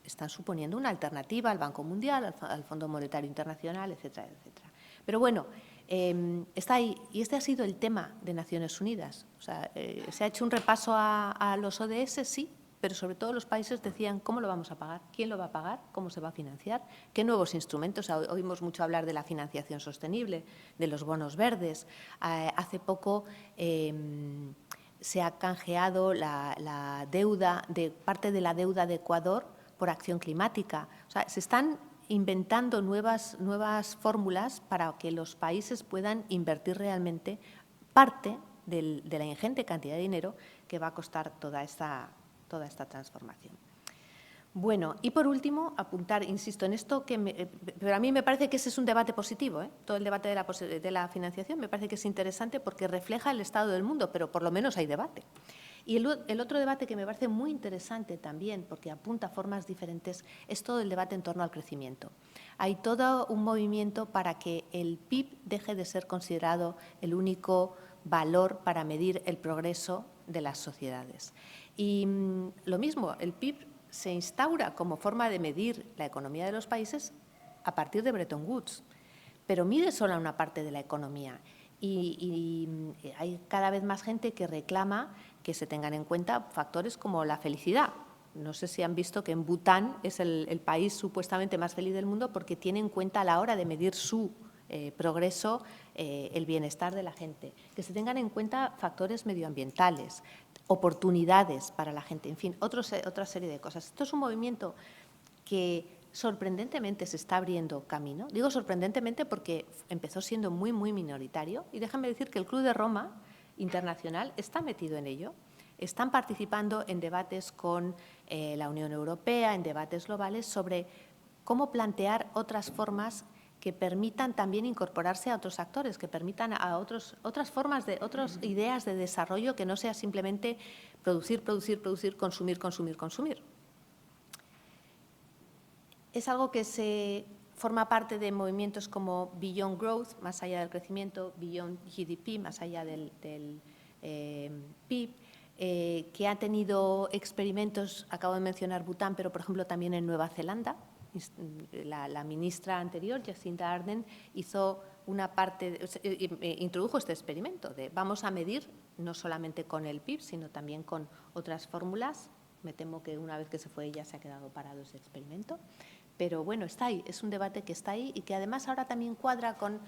están suponiendo una alternativa al Banco Mundial, al Fondo Monetario Internacional, etcétera, etcétera. Pero bueno, está ahí. Y este ha sido el tema de Naciones Unidas. O sea, se ha hecho un repaso a los ODS, sí, pero sobre todo los países decían cómo lo vamos a pagar, quién lo va a pagar, cómo se va a financiar, qué nuevos instrumentos. Oímos mucho hablar de la financiación sostenible, de los bonos verdes. Hace poco se ha canjeado la deuda, parte de la deuda de Ecuador por acción climática. O sea, se están inventando nuevas fórmulas para que los países puedan invertir realmente parte de la ingente cantidad de dinero que va a costar toda esta transformación. Bueno, y por último, apuntar, insisto, en esto, pero a mí me parece que ese es un debate positivo, todo el debate de la financiación me parece que es interesante porque refleja el estado del mundo, pero por lo menos hay debate. Y el otro debate que me parece muy interesante también, porque apunta a formas diferentes, es todo el debate en torno al crecimiento. Hay todo un movimiento para que el PIB deje de ser considerado el único valor para medir el progreso de las sociedades. Y lo mismo, el PIB se instaura como forma de medir la economía de los países a partir de Bretton Woods, pero mide solo una parte de la economía. Y hay cada vez más gente que reclama que se tengan en cuenta factores como la felicidad. No sé si han visto que en Bután es el país supuestamente más feliz del mundo porque tiene en cuenta a la hora de medir su progreso el bienestar de la gente. Que se tengan en cuenta factores medioambientales. oportunidades para la gente, en fin, otra serie de cosas. Esto es un movimiento que sorprendentemente se está abriendo camino. Digo sorprendentemente porque empezó siendo muy, muy minoritario, y déjame decir que el Club de Roma Internacional está metido en ello. Están participando en debates con la Unión Europea, en debates globales sobre cómo plantear otras formas que permitan también incorporarse a otros actores, que permitan a otras formas, otras ideas de desarrollo que no sea simplemente producir, producir, producir, consumir, consumir, consumir. Es algo que forma parte de movimientos como Beyond Growth, más allá del crecimiento, Beyond GDP, más allá del PIB, que ha tenido experimentos, acabo de mencionar Bután, pero por ejemplo también en Nueva Zelanda. La ministra anterior, Jacinda Ardern, hizo una parte, introdujo este experimento de vamos a medir no solamente con el PIB, sino también con otras fórmulas. Me temo que una vez que se fue ella se ha quedado parado ese experimento. Pero bueno, está ahí, es un debate que está ahí y que además ahora también cuadra con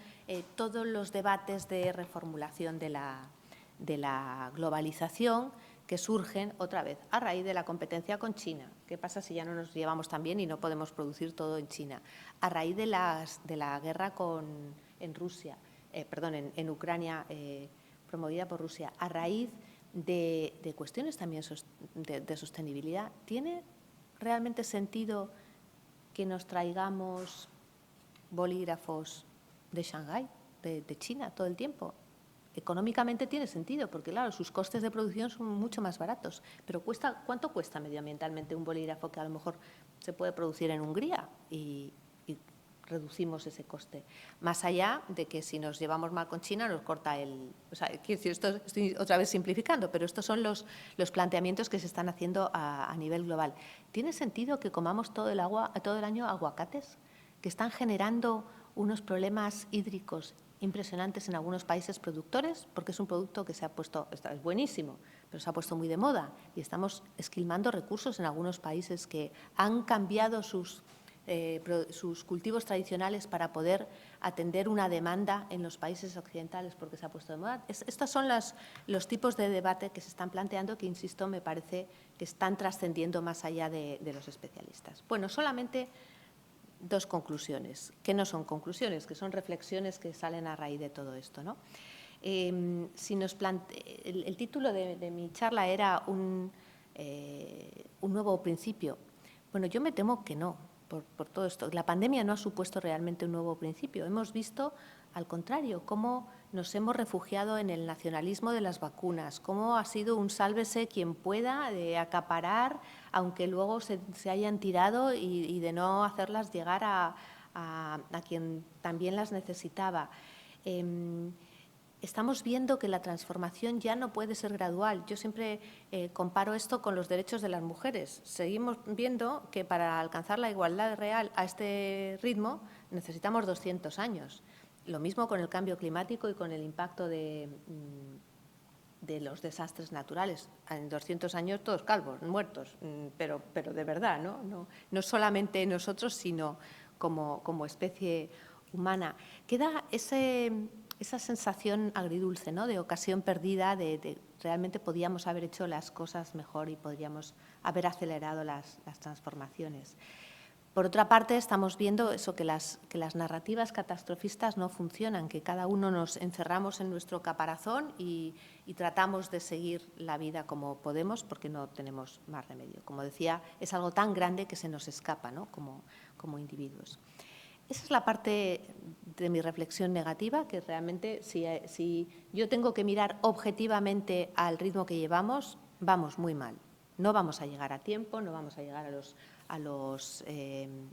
todos los debates de reformulación de la globalización que surgen otra vez a raíz de la competencia con China. ¿Qué pasa si ya no nos llevamos tan bien y no podemos producir todo en China? A raíz de la guerra en Rusia, en Ucrania, promovida por Rusia, a raíz de cuestiones también de sostenibilidad, ¿tiene realmente sentido que nos traigamos bolígrafos de Shanghái, de China, todo el tiempo? Económicamente tiene sentido, porque claro, sus costes de producción son mucho más baratos. Pero ¿cuánto cuesta medioambientalmente un bolígrafo que a lo mejor se puede producir en Hungría y reducimos ese coste? Más allá de que si nos llevamos mal con China nos corta o sea, quiero decir, esto estoy otra vez simplificando, pero estos son los planteamientos que se están haciendo a nivel global. ¿Tiene sentido que comamos todo el año aguacates que están generando unos problemas hídricos impresionantes en algunos países productores, porque es un producto que es buenísimo, pero se ha puesto muy de moda y estamos esquilmando recursos en algunos países que han cambiado sus cultivos tradicionales para poder atender una demanda en los países occidentales porque se ha puesto de moda? Estos son los tipos de debate que se están planteando que, insisto, me parece que están trascendiendo más allá de los especialistas. Bueno, solamente dos conclusiones, que no son conclusiones, que son reflexiones que salen a raíz de todo esto, ¿no? El título de mi charla era un nuevo principio. Bueno, yo me temo que no, por todo esto. La pandemia no ha supuesto realmente un nuevo principio. Hemos visto, al contrario, cómo nos hemos refugiado en el nacionalismo de las vacunas, cómo ha sido un sálvese quien pueda de acaparar, aunque luego se hayan tirado y de no hacerlas llegar a quien también las necesitaba. Estamos viendo que la transformación ya no puede ser gradual. Yo siempre comparo esto con los derechos de las mujeres. Seguimos viendo que para alcanzar la igualdad real a este ritmo necesitamos 200 años. Lo mismo con el cambio climático y con el impacto de los desastres naturales. En 200 años todos calvos, muertos, pero de verdad, no solamente nosotros, sino como especie humana. Queda esa sensación agridulce, ¿no?, de ocasión perdida, de realmente podíamos haber hecho las cosas mejor y podríamos haber acelerado las transformaciones. Por otra parte, estamos viendo eso, que las narrativas catastrofistas no funcionan, que cada uno nos encerramos en nuestro caparazón y tratamos de seguir la vida como podemos porque no tenemos más remedio. Como decía, es algo tan grande que se nos escapa, ¿no?, como individuos. Esa es la parte de mi reflexión negativa, que realmente si yo tengo que mirar objetivamente al ritmo que llevamos, vamos muy mal. No vamos a llegar a tiempo, no vamos a llegar a los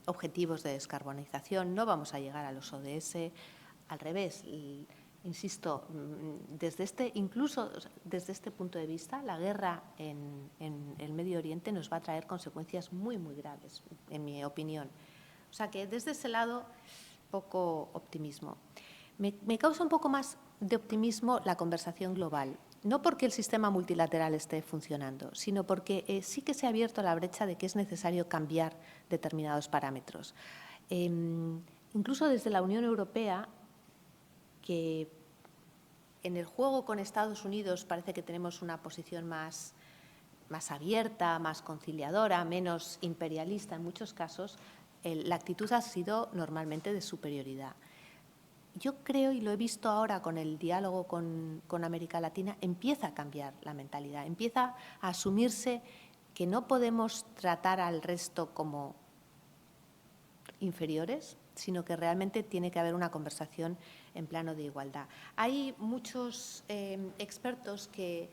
objetivos de descarbonización, no vamos a llegar a los ODS, al revés. Insisto, incluso desde este punto de vista, la guerra en el Medio Oriente nos va a traer consecuencias muy, muy graves, en mi opinión. O sea que desde ese lado, poco optimismo. Me causa un poco más de optimismo la conversación global, no porque el sistema multilateral esté funcionando, sino porque sí que se ha abierto la brecha de que es necesario cambiar determinados parámetros. Incluso desde la Unión Europea, que en el juego con Estados Unidos parece que tenemos una posición más abierta, más conciliadora, menos imperialista en muchos casos, la actitud ha sido normalmente de superioridad. Yo creo, y lo he visto ahora con el diálogo con América Latina, empieza a cambiar la mentalidad, empieza a asumirse que no podemos tratar al resto como inferiores, sino que realmente tiene que haber una conversación en plano de igualdad. Hay muchos expertos que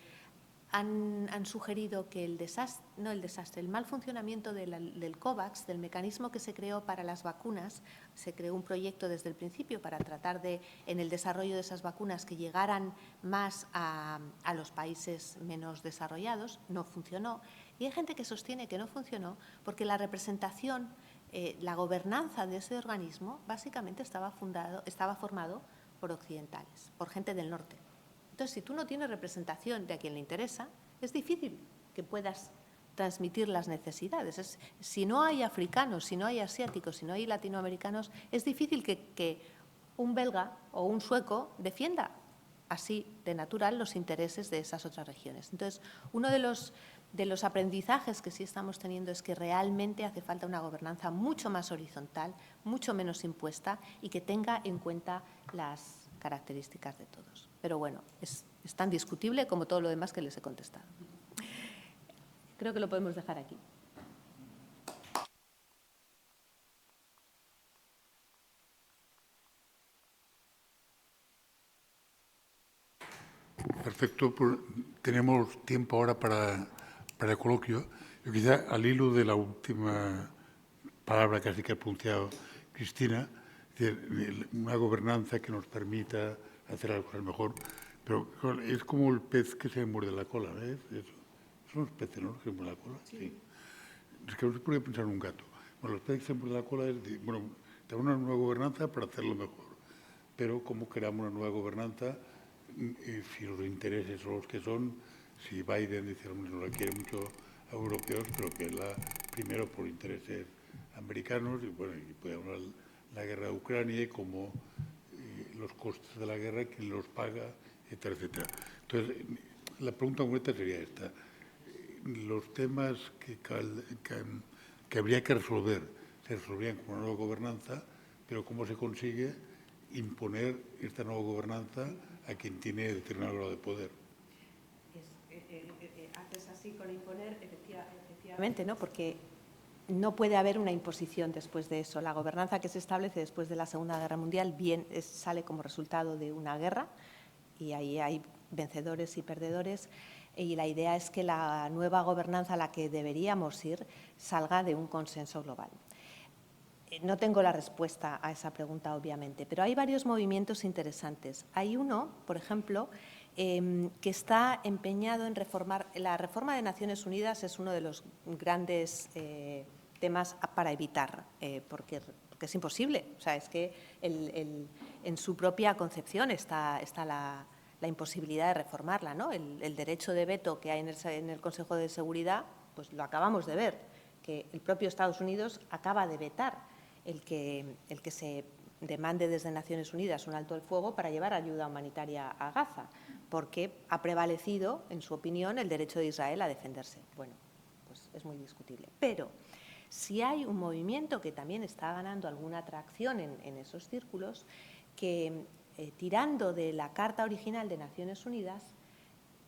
han sugerido que el mal funcionamiento del COVAX, del mecanismo que se creó para las vacunas, se creó un proyecto desde el principio para tratar de, en el desarrollo de esas vacunas, que llegaran más a los países menos desarrollados, no funcionó. Y hay gente que sostiene que no funcionó porque la representación, la gobernanza de ese organismo, básicamente estaba formado por occidentales, por gente del norte. Entonces, si tú no tienes representación de a quien le interesa, es difícil que puedas transmitir las necesidades. Si no hay africanos, si no hay asiáticos, si no hay latinoamericanos, es difícil que un belga o un sueco defienda así de natural los intereses de esas otras regiones. Entonces, uno de los aprendizajes que sí estamos teniendo es que realmente hace falta una gobernanza mucho más horizontal, mucho menos impuesta y que tenga en cuenta las características de todos. Pero bueno, es tan discutible como todo lo demás que les he contestado. Creo que lo podemos dejar aquí. Perfecto, pues tenemos tiempo ahora para el coloquio. Yo quizá al hilo de la última palabra casi que ha pronunciado Cristina, es decir, una gobernanza que nos permita hacer las cosas mejor, pero es como el pez que se muerde la cola, ¿ves? Son los peces, ¿no?, que se muerden la cola. Sí. Es que no se puede pensar en un gato. Bueno, los peces que se muerden la cola es, bueno, tenemos una nueva gobernanza para hacerlo mejor, pero ¿cómo creamos una nueva gobernanza? Si los intereses son los que son, si Biden dice, no la quiere mucho a europeos, pero que es primero por intereses americanos, y bueno, y puede hablar la guerra de Ucrania y cómo los costes de la guerra, quién los paga, etcétera, etcétera. Entonces, la pregunta concreta sería esta. Los temas que habría que resolver se resolverían con una nueva gobernanza, pero ¿cómo se consigue imponer esta nueva gobernanza a quien tiene determinado grado de poder? Haces así con imponer, efectivamente, ¿no? Porque no puede haber una imposición después de eso. La gobernanza que se establece después de la Segunda Guerra Mundial sale como resultado de una guerra y ahí hay vencedores y perdedores. Y la idea es que la nueva gobernanza a la que deberíamos ir salga de un consenso global. No tengo la respuesta a esa pregunta, obviamente, pero hay varios movimientos interesantes. Hay uno, por ejemplo, que está empeñado en reformar. La reforma de Naciones Unidas es uno de los grandes temas para evitar, porque es imposible. O sea, es que en su propia concepción está la imposibilidad de reformarla, ¿no? El derecho de veto que hay en el Consejo de Seguridad, pues lo acabamos de ver, que el propio Estados Unidos acaba de vetar el que se demande desde Naciones Unidas un alto el fuego para llevar ayuda humanitaria a Gaza, porque ha prevalecido, en su opinión, el derecho de Israel a defenderse. Bueno, pues es muy discutible. Pero si hay un movimiento que también está ganando alguna atracción en esos círculos, que tirando de la Carta Original de Naciones Unidas,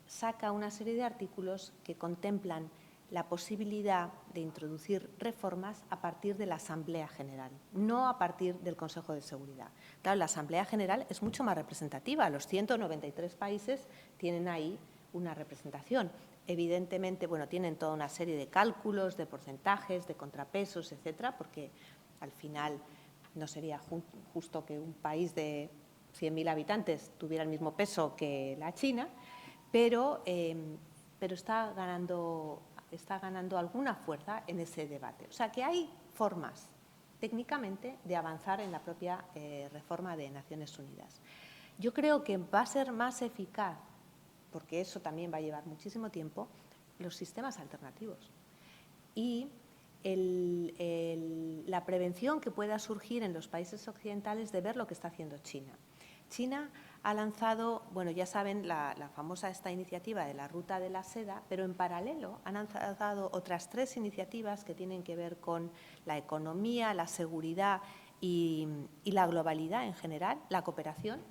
saca una serie de artículos que contemplan la posibilidad de introducir reformas a partir de la Asamblea General, no a partir del Consejo de Seguridad. Claro, la Asamblea General es mucho más representativa. Los 193 países tienen ahí una representación. Evidentemente, bueno, tienen toda una serie de cálculos, de porcentajes, de contrapesos, etcétera, porque al final no sería justo que un país de 100.000 habitantes tuviera el mismo peso que la China, pero está ganando alguna fuerza en ese debate. O sea, que hay formas, técnicamente, de avanzar en la propia reforma de Naciones Unidas. Yo creo que va a ser más eficaz, porque eso también va a llevar muchísimo tiempo, los sistemas alternativos. Y la prevención que pueda surgir en los países occidentales de ver lo que está haciendo China. China ha lanzado, bueno, ya saben, la famosa esta iniciativa de la Ruta de la Seda, pero en paralelo han lanzado otras 3 iniciativas que tienen que ver con la economía, la seguridad y la globalidad en general, la cooperación,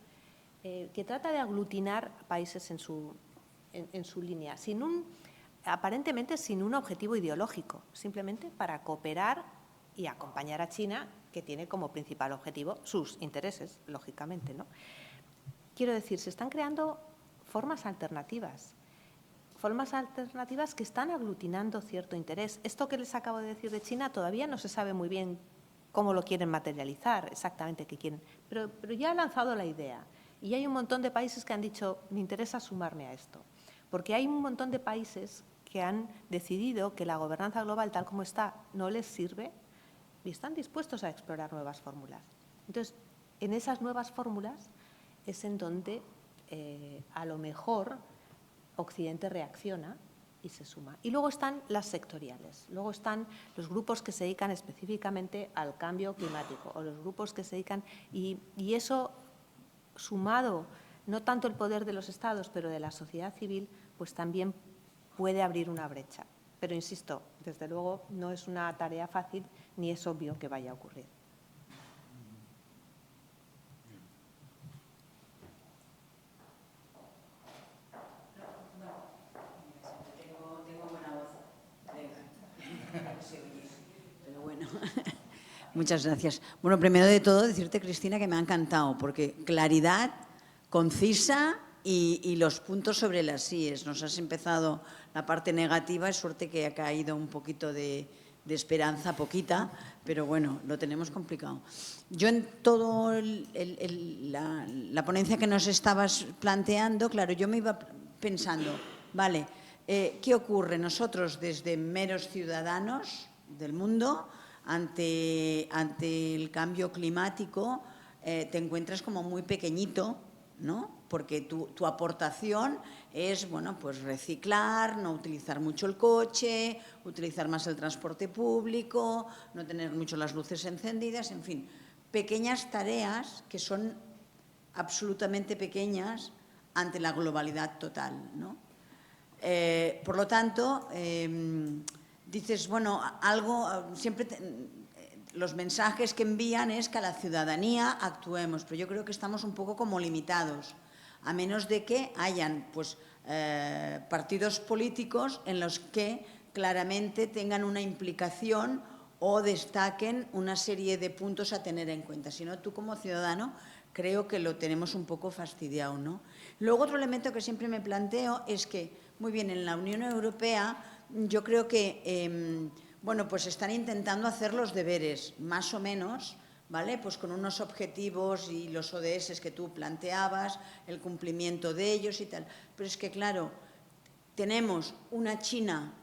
que trata de aglutinar países en su línea, aparentemente sin un objetivo ideológico, simplemente para cooperar y acompañar a China, que tiene como principal objetivo sus intereses, lógicamente, ¿no? Quiero decir, se están creando formas alternativas que están aglutinando cierto interés. Esto que les acabo de decir de China todavía no se sabe muy bien cómo lo quieren materializar, exactamente qué quieren, pero ya han lanzado la idea y hay un montón de países que han dicho, me interesa sumarme a esto, porque hay un montón de países que han decidido que la gobernanza global tal como está no les sirve y están dispuestos a explorar nuevas fórmulas. Entonces, en esas nuevas fórmulas es en donde a lo mejor Occidente reacciona y se suma. Y luego están las sectoriales, luego están los grupos que se dedican específicamente al cambio climático o los grupos que se dedican… Y eso sumado, no tanto el poder de los Estados, pero de la sociedad civil, pues también puede abrir una brecha. Pero, insisto, desde luego no es una tarea fácil ni es obvio que vaya a ocurrir. Pero bueno, muchas gracias. Bueno, primero de todo decirte, Cristina, que me ha encantado, porque claridad, concisa y los puntos sobre las íes. Nos has empezado la parte negativa, es suerte que ha caído un poquito de esperanza, poquita, pero bueno, lo tenemos complicado. Yo en todo la ponencia que nos estabas planteando, claro, yo me iba pensando, vale, ¿qué ocurre? Nosotros, desde meros ciudadanos del mundo, ante el cambio climático, te encuentras como muy pequeñito, ¿no? Porque tu aportación es, bueno, pues reciclar, no utilizar mucho el coche, utilizar más el transporte público, no tener mucho las luces encendidas, en fin, pequeñas tareas que son absolutamente pequeñas ante la globalidad total, ¿no? Por lo tanto, dices, bueno, algo, siempre los mensajes que envían es que a la ciudadanía actuemos, pero yo creo que estamos un poco como limitados, a menos de que hayan pues, partidos políticos en los que claramente tengan una implicación o destaquen una serie de puntos a tener en cuenta. Si no, tú como ciudadano creo que lo tenemos un poco fastidiado, ¿no? Luego, otro elemento que siempre me planteo es que, muy bien, en la Unión Europea yo creo que, bueno, pues están intentando hacer los deberes, más o menos, ¿vale? Pues con unos objetivos y los ODS que tú planteabas, el cumplimiento de ellos y tal. Pero es que, claro, tenemos una China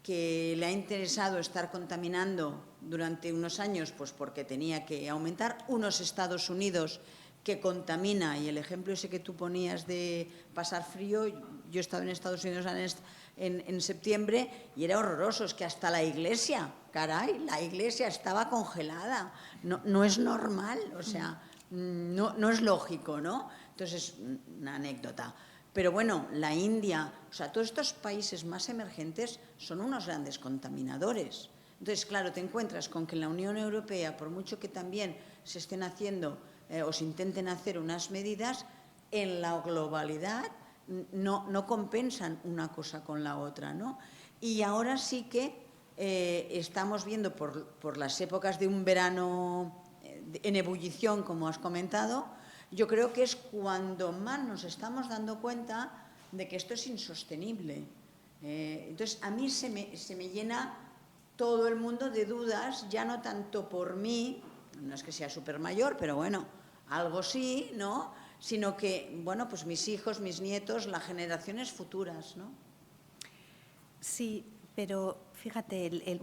que le ha interesado estar contaminando durante unos años, pues porque tenía que aumentar, unos Estados Unidos que contamina, y el ejemplo ese que tú ponías de pasar frío, yo he estado en Estados Unidos en septiembre y era horroroso, es que hasta la iglesia, caray, la iglesia estaba congelada, no es normal, o sea, no es lógico, ¿no? Entonces, una anécdota. Pero bueno, la India, o sea, todos estos países más emergentes son unos grandes contaminadores. Entonces, claro, te encuentras con que en la Unión Europea, por mucho que también se estén haciendo o se intenten hacer unas medidas, en la globalidad no compensan una cosa con la otra, ¿no? Y ahora sí que estamos viendo por las épocas de un verano en ebullición, como has comentado, yo creo que es cuando más nos estamos dando cuenta de que esto es insostenible. Entonces, a mí se me llena todo el mundo de dudas, ya no tanto por mí, no es que sea súper mayor, pero bueno, algo sí, ¿no? Sino que, bueno, pues mis hijos, mis nietos, las generaciones futuras, ¿no? Sí, pero fíjate,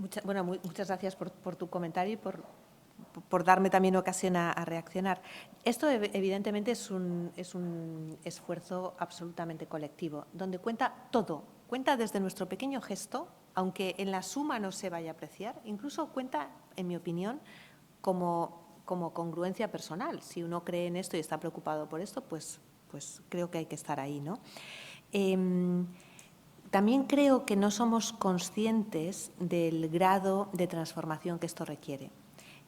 muchas gracias por tu comentario y por darme también ocasión a reaccionar. Esto evidentemente es un esfuerzo absolutamente colectivo, donde cuenta todo, cuenta desde nuestro pequeño gesto, aunque en la suma no se vaya a apreciar, incluso cuenta, en mi opinión, como como congruencia personal. Si uno cree en esto y está preocupado por esto, pues creo que hay que estar ahí, ¿no? También creo que no somos conscientes del grado de transformación que esto requiere.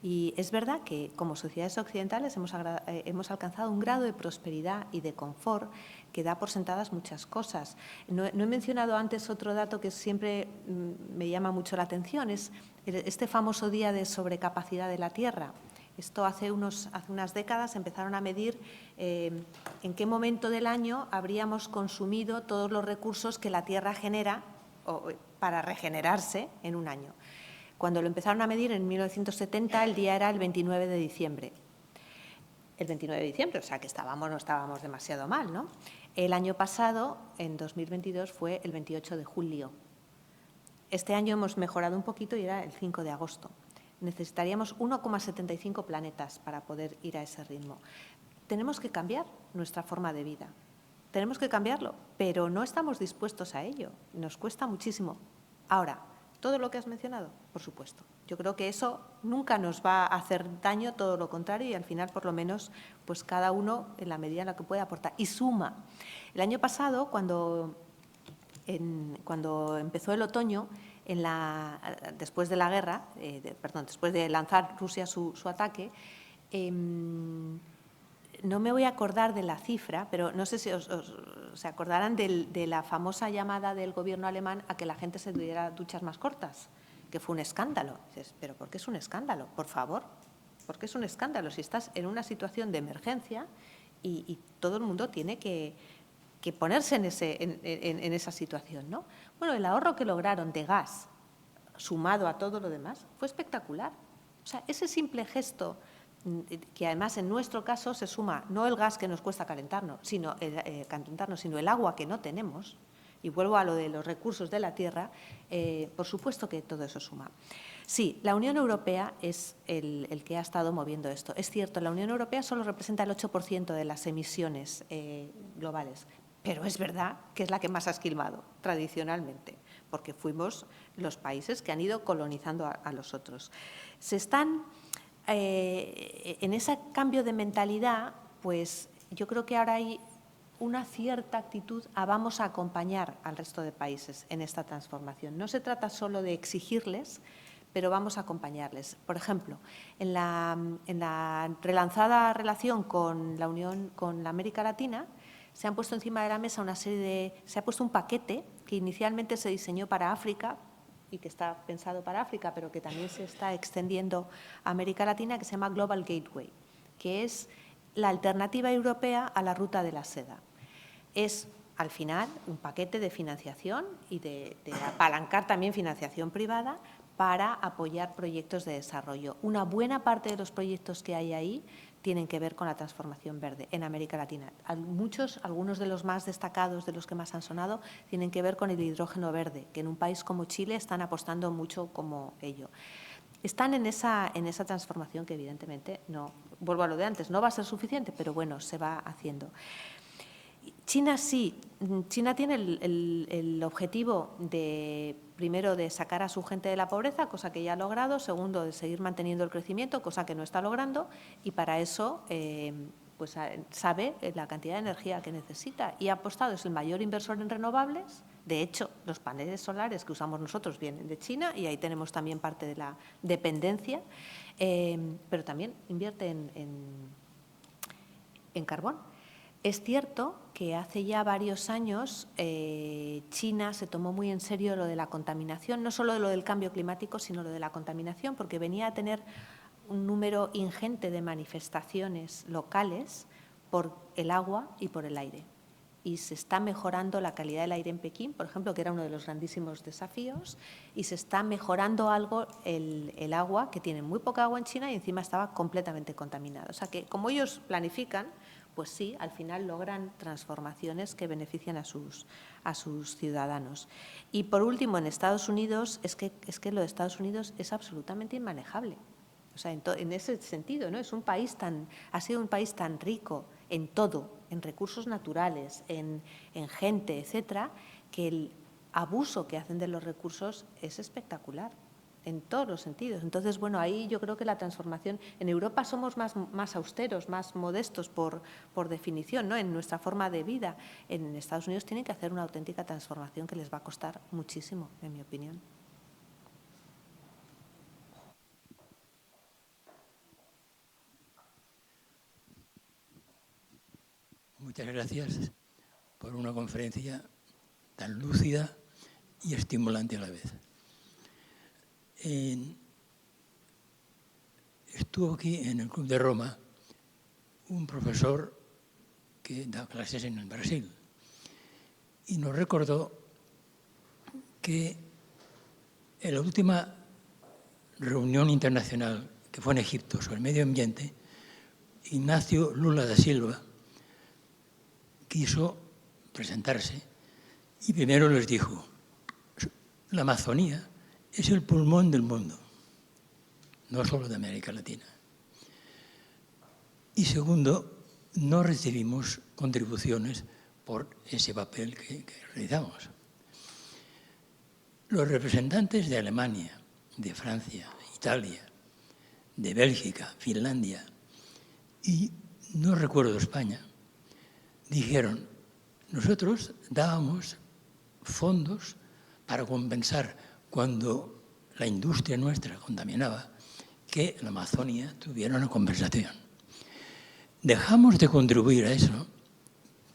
Y es verdad que como sociedades occidentales hemos alcanzado un grado de prosperidad y de confort que da por sentadas muchas cosas. No he mencionado antes otro dato que siempre me llama mucho la atención, es este famoso día de sobrecapacidad de la Tierra. Esto hace unas décadas empezaron a medir en qué momento del año habríamos consumido todos los recursos que la Tierra genera para regenerarse en un año. Cuando lo empezaron a medir en 1970, el día era el 29 de diciembre. El 29 de diciembre, o sea que no estábamos demasiado mal, ¿no? El año pasado, en 2022, fue el 28 de julio. Este año hemos mejorado un poquito y era el 5 de agosto. Necesitaríamos 1,75 planetas para poder ir a ese ritmo. Tenemos que cambiar nuestra forma de vida. Tenemos que cambiarlo, pero no estamos dispuestos a ello. Nos cuesta muchísimo. Ahora, todo lo que has mencionado, por supuesto. Yo creo que eso nunca nos va a hacer daño, todo lo contrario, y al final, por lo menos, pues cada uno en la medida en la que puede aportar. Y suma. El año pasado, cuando empezó el otoño, después de la guerra, después de lanzar Rusia su ataque, no me voy a acordar de la cifra, pero no sé si se acordarán de la famosa llamada del gobierno alemán a que la gente se diera duchas más cortas, que fue un escándalo. Dices, ¿pero por qué es un escándalo? Por favor, ¿por qué es un escándalo? Si estás en una situación de emergencia y todo el mundo tiene que ponerse en esa situación, ¿no? Bueno, el ahorro que lograron de gas, sumado a todo lo demás, fue espectacular. O sea, ese simple gesto, que además en nuestro caso se suma no el gas que nos cuesta calentarnos, sino el agua que no tenemos, y vuelvo a lo de los recursos de la tierra, por supuesto que todo eso suma. Sí, la Unión Europea es el que ha estado moviendo esto. Es cierto, la Unión Europea solo representa el 8% de las emisiones globales, pero es verdad que es la que más ha esquilmado tradicionalmente, porque fuimos los países que han ido colonizando a los otros. En ese cambio de mentalidad, pues yo creo que ahora hay una cierta actitud a vamos a acompañar al resto de países en esta transformación. No se trata solo de exigirles, pero vamos a acompañarles. Por ejemplo, en la relanzada relación con la Unión, con la América Latina, se han puesto encima de la mesa se ha puesto un paquete que inicialmente se diseñó para África y que está pensado para África, pero que también se está extendiendo a América Latina, que se llama Global Gateway, que es la alternativa europea a la ruta de la seda. Es, al final, un paquete de financiación y de apalancar también financiación privada para apoyar proyectos de desarrollo. Una buena parte de los proyectos que hay ahí tienen que ver con la transformación verde en América Latina. Algunos de los más destacados, de los que más han sonado, tienen que ver con el hidrógeno verde, que en un país como Chile están apostando mucho como ello. Están en esa transformación que evidentemente, no, vuelvo a lo de antes, no va a ser suficiente, pero bueno, se va haciendo. China sí, China tiene el objetivo primero de sacar a su gente de la pobreza, cosa que ya ha logrado, segundo de seguir manteniendo el crecimiento, cosa que no está logrando, y para eso pues sabe la cantidad de energía que necesita y ha apostado, es el mayor inversor en renovables. De hecho, los paneles solares que usamos nosotros vienen de China y ahí tenemos también parte de la dependencia, pero también invierte en carbón. Es cierto que hace ya varios años China se tomó muy en serio lo de la contaminación, no solo lo del cambio climático, sino lo de la contaminación, porque venía a tener un número ingente de manifestaciones locales por el agua y por el aire. Y se está mejorando la calidad del aire en Pekín, por ejemplo, que era uno de los grandísimos desafíos, y se está mejorando algo el agua, que tiene muy poca agua en China y encima estaba completamente contaminada. O sea que, como ellos planifican, pues sí, al final logran transformaciones que benefician a sus ciudadanos. Y por último, en Estados Unidos, es que lo de Estados Unidos es absolutamente inmanejable. O sea, en ese sentido, ¿no? Ha sido un país tan rico en todo, en recursos naturales, en gente, etcétera, que el abuso que hacen de los recursos es espectacular. en todos los sentidos. Entonces, bueno, ahí yo creo que la transformación… En Europa somos más austeros, más modestos por definición, ¿no?, en nuestra forma de vida. En Estados Unidos tienen que hacer una auténtica transformación que les va a costar muchísimo, en mi opinión. Muchas gracias por una conferencia tan lúcida y estimulante a la vez. Estuvo aquí en el Club de Roma un profesor que da clases en el Brasil y nos recordó que en la última reunión internacional que fue en Egipto sobre el medio ambiente, Ignacio Lula da Silva quiso presentarse y primero les dijo: la Amazonía es el pulmón del mundo, no solo de América Latina. Y segundo, no recibimos contribuciones por ese papel que realizamos. Los representantes de Alemania, de Francia, Italia, de Bélgica, Finlandia y no recuerdo España, dijeron: nosotros dábamos fondos para compensar cuando la industria nuestra contaminaba, que la Amazonía tuviera una compensación. Dejamos de contribuir a eso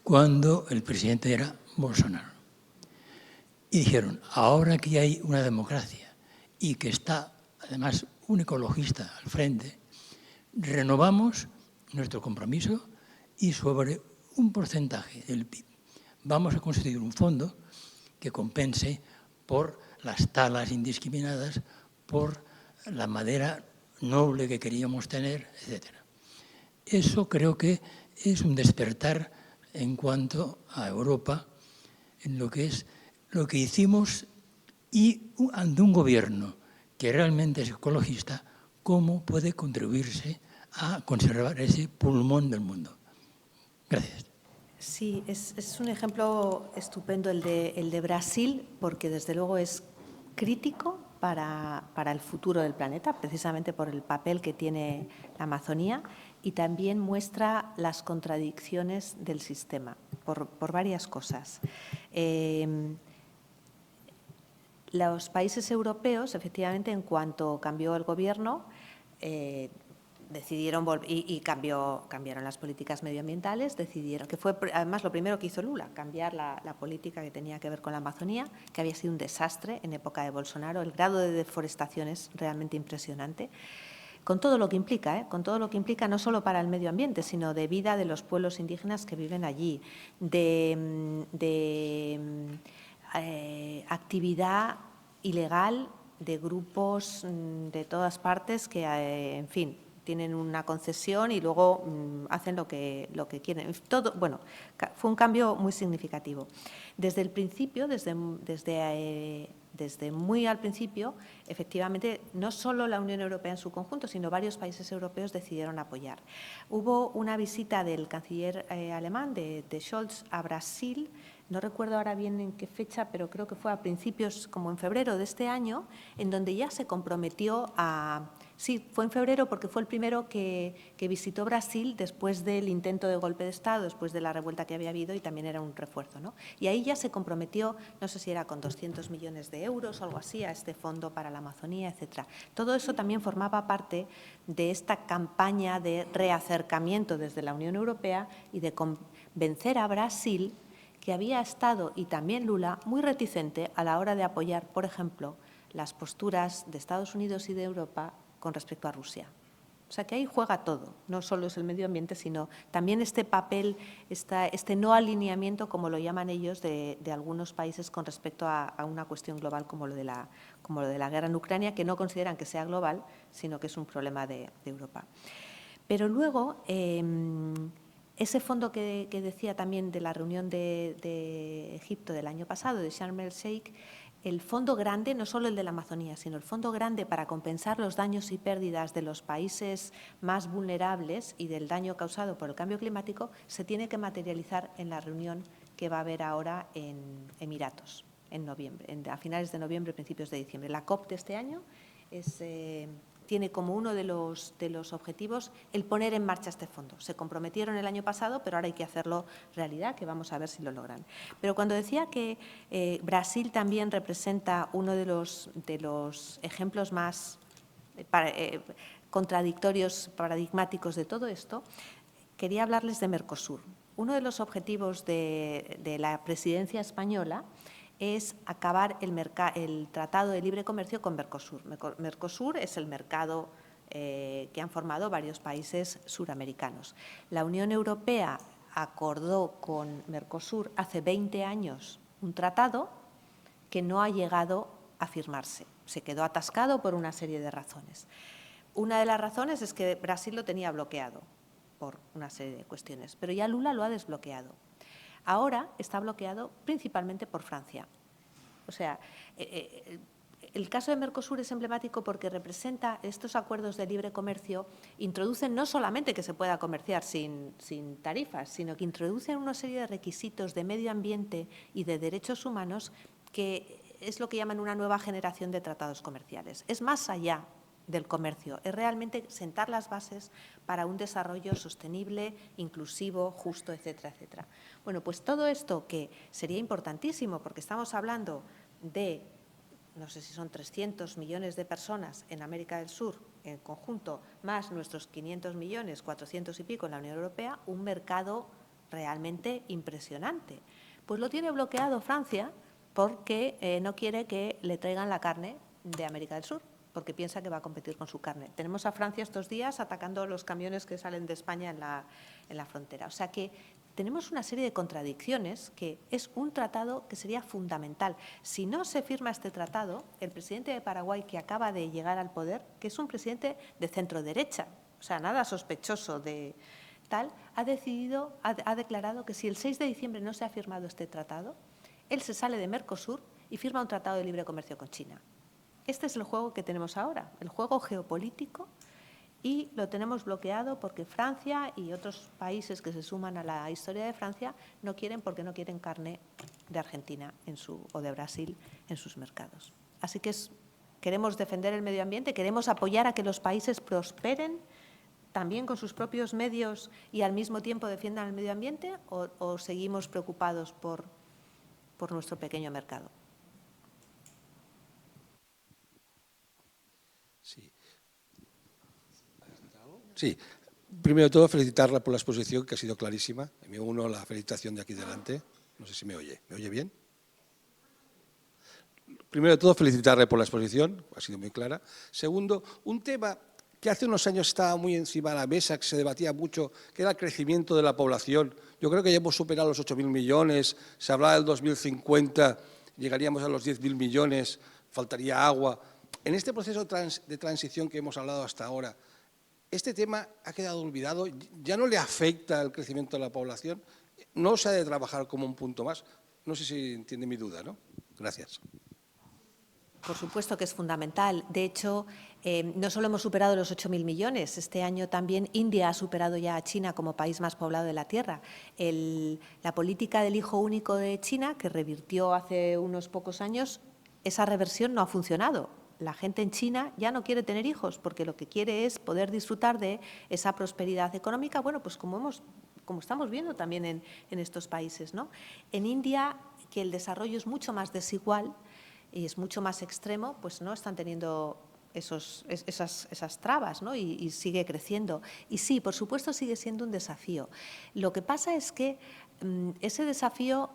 cuando el presidente era Bolsonaro. Y dijeron: ahora que hay una democracia y que está además un ecologista al frente, renovamos nuestro compromiso y sobre un porcentaje del PIB vamos a constituir un fondo que compense por las talas indiscriminadas, por la madera noble que queríamos tener, etc. Eso creo que es un despertar en cuanto a Europa, en lo que es lo que hicimos, y ante un gobierno que realmente es ecologista, cómo puede contribuirse a conservar ese pulmón del mundo. Gracias. Sí, es un ejemplo estupendo el de Brasil, porque desde luego es crítico para el futuro del planeta, precisamente por el papel que tiene la Amazonía, y también muestra las contradicciones del sistema, por varias cosas. Los países europeos, efectivamente, en cuanto cambió el gobierno, decidieron cambiaron las políticas medioambientales, decidieron, que fue además lo primero que hizo Lula, cambiar la política que tenía que ver con la Amazonía, que había sido un desastre en época de Bolsonaro. El grado de deforestación es realmente impresionante, con todo lo que implica, con todo lo que implica no solo para el medio ambiente, sino de vida de los pueblos indígenas que viven allí, de actividad ilegal de grupos de todas partes que, en fin, tienen una concesión y luego hacen lo que quieren. Todo, bueno, fue un cambio muy significativo. Desde el principio, desde muy al principio, efectivamente, no solo la Unión Europea en su conjunto, sino varios países europeos decidieron apoyar. Hubo una visita del canciller alemán, de Scholz, a Brasil. No recuerdo ahora bien en qué fecha, pero creo que fue a principios, como en febrero de este año, en donde ya se comprometió a… Sí, fue en febrero porque fue el primero que visitó Brasil después del intento de golpe de Estado, después de la revuelta que había habido, y también era un refuerzo, ¿no? Y ahí ya se comprometió, no sé si era con 200 millones de euros o algo así, a este fondo para la Amazonía, etcétera. Todo eso también formaba parte de esta campaña de reacercamiento desde la Unión Europea y de convencer a Brasil, que había estado, y también Lula, muy reticente a la hora de apoyar, por ejemplo, las posturas de Estados Unidos y de Europa con respecto a Rusia. O sea que ahí juega todo, no solo es el medio ambiente, sino también este papel, este no alineamiento, como lo llaman ellos, de algunos países con respecto a una cuestión global como lo de la guerra en Ucrania, que no consideran que sea global, sino que es un problema de Europa. Pero luego… ese fondo que decía también de la reunión de Egipto del año pasado, de Sharm el Sheikh, el fondo grande, no solo el de la Amazonía, sino el fondo grande para compensar los daños y pérdidas de los países más vulnerables y del daño causado por el cambio climático, se tiene que materializar en la reunión que va a haber ahora en Emiratos, en noviembre, a finales de noviembre, principios de diciembre. La COP de este año tiene como uno de los objetivos el poner en marcha este fondo. Se comprometieron el año pasado, pero ahora hay que hacerlo realidad, que vamos a ver si lo logran. Pero cuando decía que Brasil también representa uno de los ejemplos más contradictorios, paradigmáticos de todo esto, quería hablarles de Mercosur. Uno de los objetivos de la presidencia española es acabar el Tratado de Libre Comercio con Mercosur. Mercosur es el mercado que han formado varios países suramericanos. La Unión Europea acordó con Mercosur hace 20 años un tratado que no ha llegado a firmarse. Se quedó atascado por una serie de razones. Una de las razones es que Brasil lo tenía bloqueado por una serie de cuestiones, pero ya Lula lo ha desbloqueado. Ahora está bloqueado principalmente por Francia. O sea, el caso de Mercosur es emblemático porque representa estos acuerdos de libre comercio, introducen no solamente que se pueda comerciar sin tarifas, sino que introducen una serie de requisitos de medio ambiente y de derechos humanos que es lo que llaman una nueva generación de tratados comerciales. Es más allá del comercio, es realmente sentar las bases para un desarrollo sostenible, inclusivo, justo, etcétera, etcétera. Bueno, pues todo esto que sería importantísimo, porque estamos hablando de, no sé si son 300 millones de personas en América del Sur en conjunto, más nuestros 500 millones, 400 y pico en la Unión Europea, un mercado realmente impresionante. Pues lo tiene bloqueado Francia porque no quiere que le traigan la carne de América del Sur, porque piensa que va a competir con su carne. Tenemos a Francia estos días atacando los camiones que salen de España en la frontera. O sea que tenemos una serie de contradicciones que es un tratado que sería fundamental. Si no se firma este tratado, el presidente de Paraguay, que acaba de llegar al poder, que es un presidente de centro-derecha, o sea, nada sospechoso de tal, ha declarado que si el 6 de diciembre no se ha firmado este tratado, él se sale de Mercosur y firma un tratado de libre comercio con China. Este es el juego que tenemos ahora, el juego geopolítico, y lo tenemos bloqueado porque Francia y otros países que se suman a la historia de Francia no quieren, porque no quieren carne de Argentina o de Brasil en sus mercados. Así que queremos defender el medio ambiente, queremos apoyar a que los países prosperen también con sus propios medios y al mismo tiempo defiendan el medio ambiente, o seguimos preocupados por nuestro pequeño mercado. Sí, primero de todo felicitarla por la exposición, que ha sido clarísima. Me uno a la felicitación de aquí delante. No sé si me oye. ¿Me oye bien? Primero de todo, felicitarle por la exposición, ha sido muy clara. Segundo, un tema que hace unos años estaba muy encima de la mesa, que se debatía mucho, que era el crecimiento de la población. Yo creo que ya hemos superado los 8.000 millones, se hablaba del 2050, llegaríamos a los 10.000 millones, faltaría agua. En este proceso de transición que hemos hablado hasta ahora, ¿este tema ha quedado olvidado? ¿Ya no le afecta el crecimiento de la población? ¿No se ha de trabajar como un punto más? No sé si entiende mi duda, ¿no? Gracias. Por supuesto que es fundamental. De hecho, no solo hemos superado los 8.000 millones, este año también India ha superado ya a China como país más poblado de la Tierra. La política del hijo único de China, que revirtió hace unos pocos años, esa reversión no ha funcionado. La gente en China ya no quiere tener hijos porque lo que quiere es poder disfrutar de esa prosperidad económica, bueno, pues como estamos viendo también en estos países, ¿no? En India, que el desarrollo es mucho más desigual y es mucho más extremo, pues no están teniendo esas trabas, ¿no? Y sigue creciendo. Y sí, por supuesto, sigue siendo un desafío. Lo que pasa es que ese desafío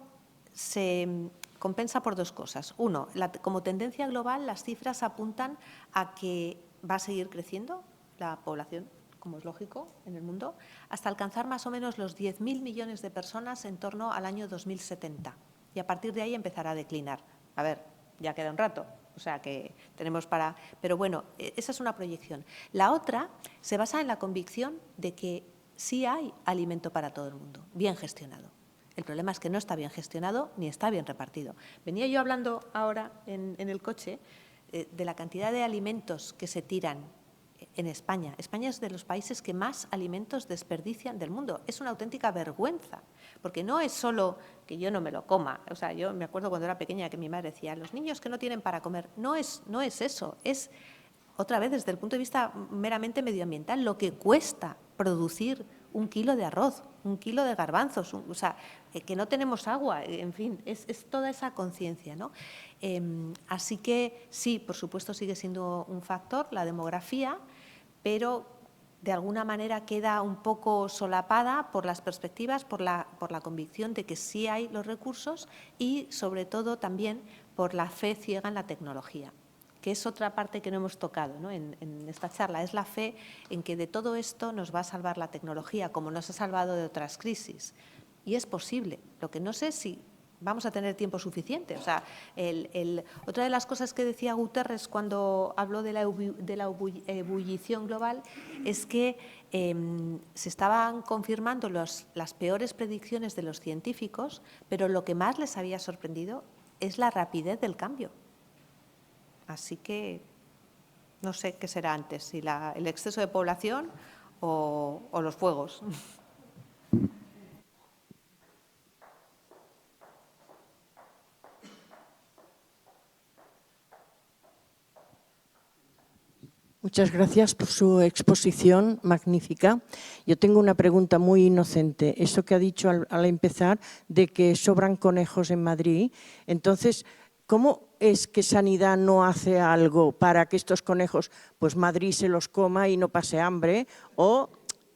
se compensa por dos cosas. Uno, como tendencia global, las cifras apuntan a que va a seguir creciendo la población, como es lógico, en el mundo, hasta alcanzar más o menos los 10.000 millones de personas en torno al año 2070. Y a partir de ahí empezará a declinar. A ver, ya queda un rato, o sea que tenemos para… Pero bueno, esa es una proyección. La otra se basa en la convicción de que sí hay alimento para todo el mundo, bien gestionado. El problema es que no está bien gestionado ni está bien repartido. Venía yo hablando ahora en el coche de la cantidad de alimentos que se tiran en España. España es de los países que más alimentos desperdician del mundo. Es una auténtica vergüenza, porque no es solo que yo no me lo coma. O sea, yo me acuerdo cuando era pequeña que mi madre decía, los niños que no tienen para comer. No es eso, es otra vez desde el punto de vista meramente medioambiental, lo que cuesta producir 1 kilo de arroz, 1 kilo de garbanzos, o sea, que no tenemos agua, en fin, es toda esa conciencia, ¿no? Así que sí, por supuesto sigue siendo un factor la demografía, pero de alguna manera queda un poco solapada por las perspectivas, por la convicción de que sí hay los recursos y sobre todo también por la fe ciega en la tecnología, que es otra parte que no hemos tocado, ¿no? en esta charla, es la fe en que de todo esto nos va a salvar la tecnología, como nos ha salvado de otras crisis. Y es posible. Lo que no sé es si vamos a tener tiempo suficiente. O sea, otra de las cosas que decía Guterres cuando habló de la ebullición global es que se estaban confirmando las peores predicciones de los científicos, pero lo que más les había sorprendido es la rapidez del cambio. Así que no sé qué será antes, si el exceso de población o los fuegos. Muchas gracias por su exposición magnífica. Yo tengo una pregunta muy inocente. Eso que ha dicho al empezar de que sobran conejos en Madrid. Entonces, ¿cómo es que Sanidad no hace algo para que estos conejos, pues Madrid se los coma y no pase hambre? O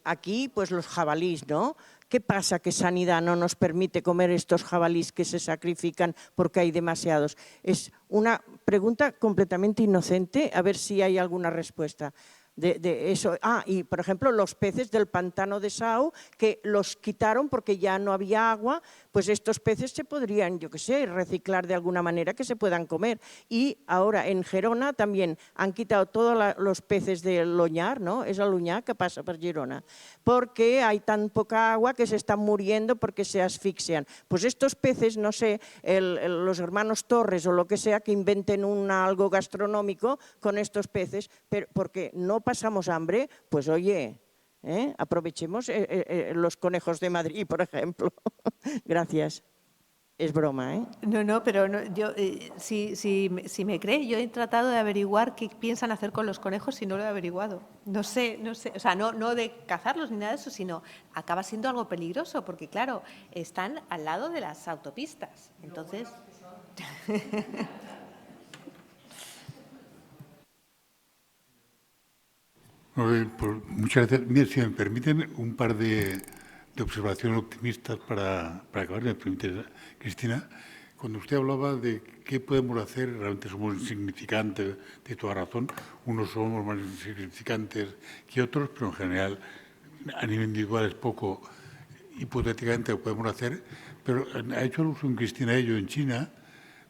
aquí, pues los jabalís, ¿no? ¿Qué pasa que Sanidad no nos permite comer estos jabalís que se sacrifican porque hay demasiados? Es una pregunta completamente inocente, a ver si hay alguna respuesta de eso. Y por ejemplo, los peces del pantano de Sau, que los quitaron porque ya no había agua, pues estos peces se podrían, yo qué sé, reciclar de alguna manera que se puedan comer. Y ahora en Gerona también han quitado todos los peces del Oñar, ¿no? Es el Oñar que pasa por Girona, porque hay tan poca agua que se están muriendo porque se asfixian. Pues estos peces, no sé, los hermanos Torres o lo que sea, que inventen algo gastronómico con estos peces, pero porque no pasamos hambre, pues oye, aprovechemos los conejos de Madrid, por ejemplo. Gracias. Es broma, ¿eh? No, pero no, yo, si me cree, yo he tratado de averiguar qué piensan hacer con los conejos y no lo he averiguado. No sé, o sea, no de cazarlos ni nada de eso, sino acaba siendo algo peligroso, porque claro, están al lado de las autopistas. Entonces… Muchas gracias. Mira, si me permiten un par de observaciones optimistas para acabar, me permite, Cristina. Cuando usted hablaba de qué podemos hacer, realmente somos insignificantes, de toda razón. Unos somos más insignificantes que otros, pero en general a nivel individual es poco. Hipotéticamente lo podemos hacer, pero ha hecho alusión Cristina a ello en China,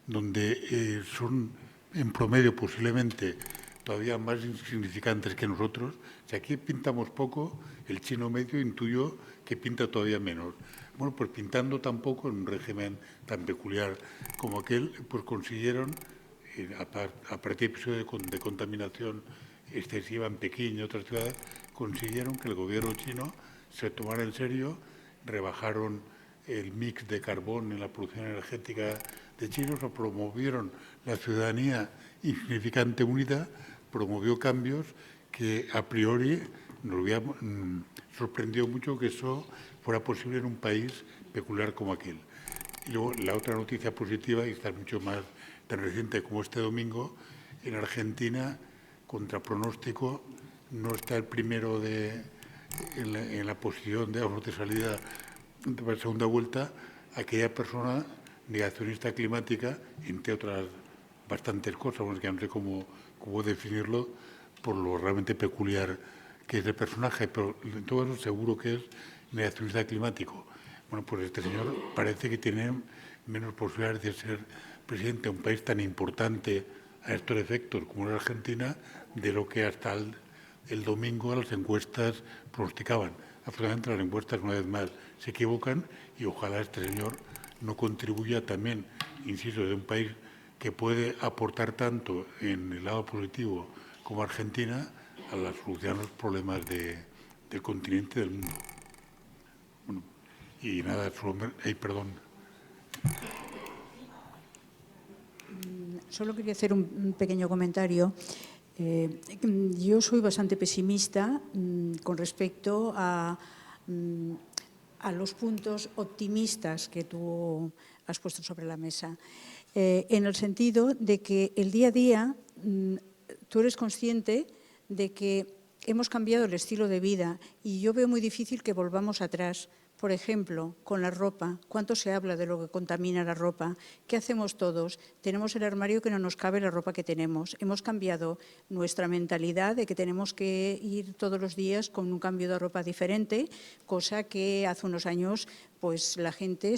donde son en promedio posiblemente todavía más insignificantes que nosotros. Si aquí pintamos poco, el chino medio intuyo que pinta todavía menos. Bueno, pues pintando tan poco en un régimen tan peculiar como aquel, pues consiguieron, a partir de episodios de contaminación excesiva en Pekín y otras ciudades, consiguieron que el gobierno chino se tomara en serio, rebajaron el mix de carbón en la producción energética de China, o promovieron la ciudadanía insignificante unida, promovió cambios que a priori nos había sorprendido mucho que eso fuera posible en un país peculiar como aquel. Y luego la otra noticia positiva, y está mucho más tan reciente como este domingo, en Argentina, contra pronóstico, no está el primero en la posición de salida de la segunda vuelta aquella persona negacionista climática, entre otras bastantes cosas, bueno, que no sé cómo definirlo, por lo realmente peculiar que es el personaje, pero en todo eso seguro que es negacionista climático. Bueno, pues este señor parece que tiene menos posibilidades de ser presidente de un país tan importante a estos efectos como la Argentina, de lo que hasta el domingo las encuestas pronosticaban. Absolutamente las encuestas, una vez más, se equivocan y ojalá este señor no contribuya también, insisto, de un país que puede aportar tanto en el lado positivo como Argentina a la solución de los problemas del continente, del mundo. Bueno, y nada, perdón. Solo quería hacer un pequeño comentario. Yo soy bastante pesimista con respecto a los puntos optimistas que tú has puesto sobre la mesa, en el sentido de que el día a día tú eres consciente de que hemos cambiado el estilo de vida y yo veo muy difícil que volvamos atrás. Por ejemplo, con la ropa, ¿cuánto se habla de lo que contamina la ropa? ¿Qué hacemos todos? Tenemos el armario que no nos cabe la ropa que tenemos. Hemos cambiado nuestra mentalidad de que tenemos que ir todos los días con un cambio de ropa diferente, cosa que hace unos años pues la gente,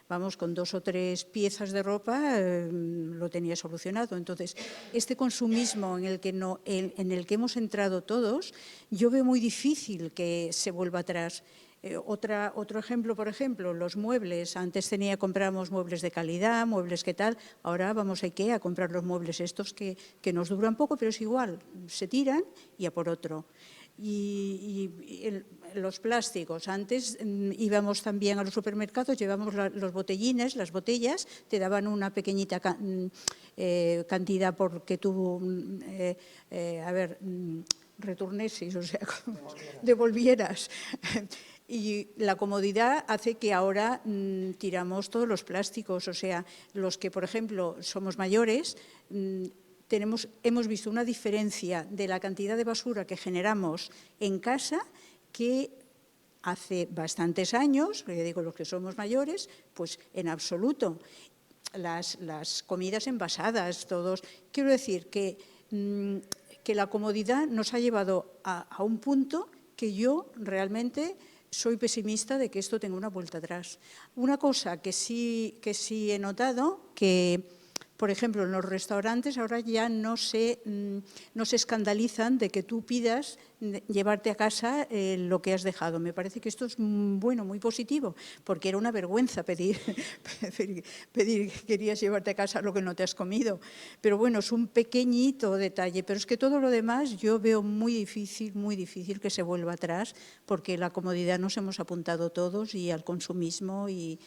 vamos, con 2 o 3 piezas de ropa lo tenía solucionado. Entonces, este consumismo en el que hemos entrado todos, yo veo muy difícil que se vuelva atrás. Otro ejemplo, por ejemplo, los muebles. Antes comprábamos muebles de calidad, muebles que tal. Ahora vamos a IKEA a comprar los muebles estos que nos duran poco, pero es igual, se tiran y a por otro. Y los plásticos. Antes íbamos también a los supermercados, llevamos los botellines, las botellas, te daban una pequeñita cantidad porque tú, retornesis, o sea, devolvieras. Y la comodidad hace que ahora tiramos todos los plásticos, o sea, los que, por ejemplo, somos mayores, hemos visto una diferencia de la cantidad de basura que generamos en casa que hace bastantes años, yo digo los que somos mayores, pues en absoluto. Las comidas envasadas, todos. Quiero decir que la comodidad nos ha llevado a un punto que yo realmente soy pesimista de que esto tenga una vuelta atrás. Una cosa que sí he notado, que por ejemplo en los restaurantes ahora ya no se escandalizan de que tú pidas llevarte a casa lo que has dejado. Me parece que esto es muy positivo, porque era una vergüenza pedir que querías llevarte a casa lo que no te has comido. Pero bueno, es un pequeñito detalle, pero es que todo lo demás yo veo muy difícil que se vuelva atrás, porque la comodidad nos hemos apuntado todos y al consumismo y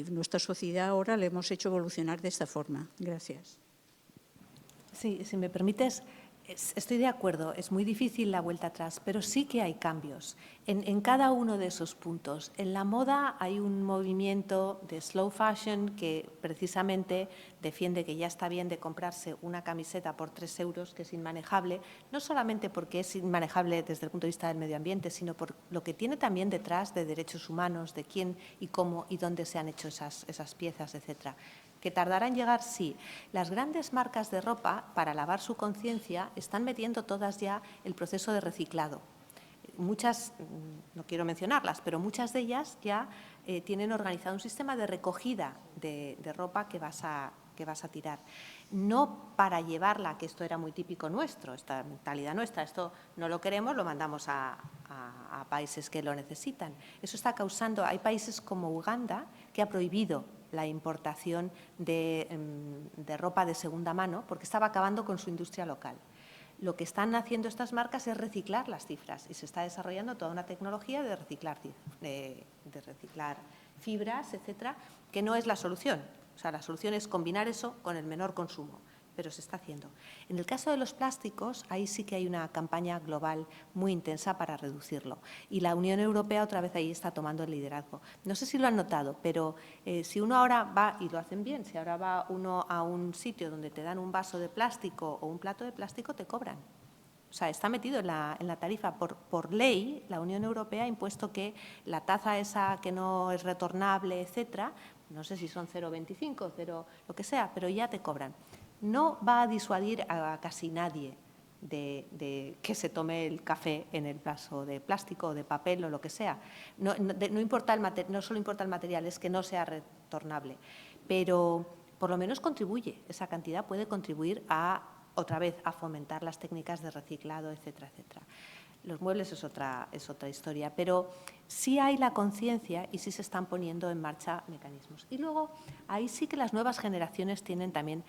nuestra sociedad ahora la hemos hecho evolucionar de esta forma. Gracias. Sí, si me permites, estoy de acuerdo, es muy difícil la vuelta atrás, pero sí que hay cambios en cada uno de esos puntos. En la moda hay un movimiento de slow fashion que precisamente defiende que ya está bien de comprarse una camiseta por 3 euros, que es inmanejable, no solamente porque es inmanejable desde el punto de vista del medio ambiente, sino por lo que tiene también detrás de derechos humanos, de quién y cómo y dónde se han hecho esas piezas, etcétera. ¿Que tardará en llegar? Sí. Las grandes marcas de ropa, para lavar su conciencia, están metiendo todas ya el proceso de reciclado. Muchas, no quiero mencionarlas, pero muchas de ellas ya tienen organizado un sistema de recogida de ropa que vas a tirar. No para llevarla, que esto era muy típico nuestro, esta mentalidad nuestra, esto no lo queremos, lo mandamos a países que lo necesitan. Eso está causando, hay países como Uganda que ha prohibido la importación de ropa de segunda mano porque estaba acabando con su industria local. Lo que están haciendo estas marcas es reciclar las cifras y se está desarrollando toda una tecnología de reciclar fibras, etcétera, que no es la solución. O sea, la solución es combinar eso con el menor consumo, pero se está haciendo. En el caso de los plásticos, ahí sí que hay una campaña global muy intensa para reducirlo. Y la Unión Europea otra vez ahí está tomando el liderazgo. No sé si lo han notado, pero si uno ahora va, y lo hacen bien, si ahora va uno a un sitio donde te dan un vaso de plástico o un plato de plástico, te cobran. O sea, está metido en la tarifa. Por ley, la Unión Europea ha impuesto que la taza esa que no es retornable, etcétera, no sé si son 0,25, 0, lo que sea, pero ya te cobran. No va a disuadir a casi nadie de que se tome el café en el vaso de plástico o de papel o lo que sea. No solo importa el material, es que no sea retornable. Pero por lo menos contribuye, esa cantidad puede contribuir otra vez a fomentar las técnicas de reciclado, etcétera, etcétera. Los muebles es otra historia, pero sí hay la conciencia y sí se están poniendo en marcha mecanismos. Y luego, ahí sí que las nuevas generaciones tienen también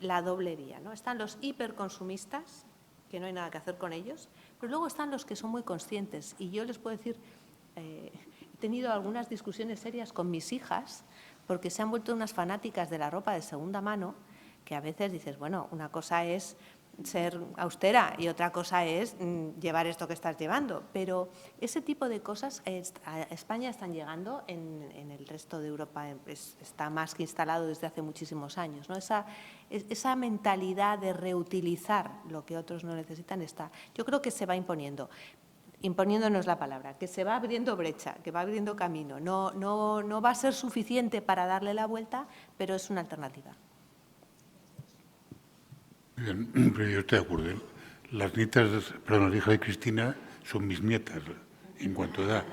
la doble vía, ¿no? Están los hiperconsumistas, que no hay nada que hacer con ellos, pero luego están los que son muy conscientes. Y yo les puedo decir, he tenido algunas discusiones serias con mis hijas, porque se han vuelto unas fanáticas de la ropa de segunda mano, que a veces dices, bueno, una cosa es ser austera y otra cosa es llevar esto que estás llevando. Pero ese tipo de cosas a España están llegando, en el resto de Europa está más que instalado desde hace muchísimos años, ¿no? Esa mentalidad de reutilizar lo que otros no necesitan está. Yo creo que se va imponiendo. Imponiendo no es la palabra, que se va abriendo brecha, que va abriendo camino. No va a ser suficiente para darle la vuelta, pero es una alternativa. Bien, pero yo estoy de acuerdo. Las nietas, perdón, las hijas de Cristina son mis nietas en cuanto a edad.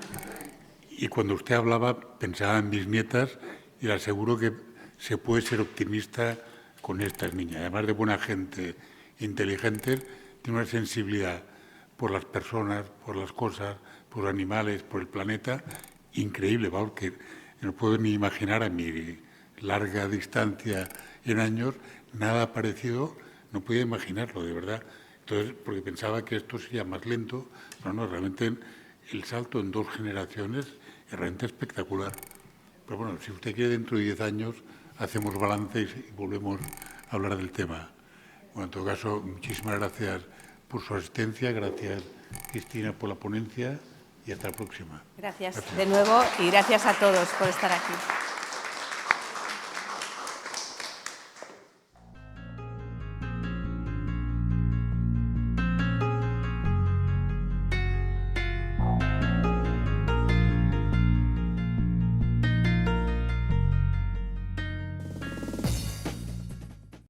Y cuando usted hablaba, pensaba en mis nietas y le aseguro que se puede ser optimista con estas niñas. Además de buena gente, inteligentes, tiene una sensibilidad por las personas, por las cosas, por los animales, por el planeta, increíble, ¿vale? Que no puedo ni imaginar a mi larga distancia en años, nada parecido, no podía imaginarlo, de verdad. Entonces, porque pensaba que esto sería más lento, pero no, realmente el salto en 2 generaciones es realmente espectacular. Pero bueno, si usted quiere, dentro de 10 años hacemos balance y volvemos a hablar del tema. Bueno, en todo caso, muchísimas gracias por su asistencia, gracias Cristina por la ponencia y hasta la próxima. Gracias de nuevo y gracias a todos por estar aquí.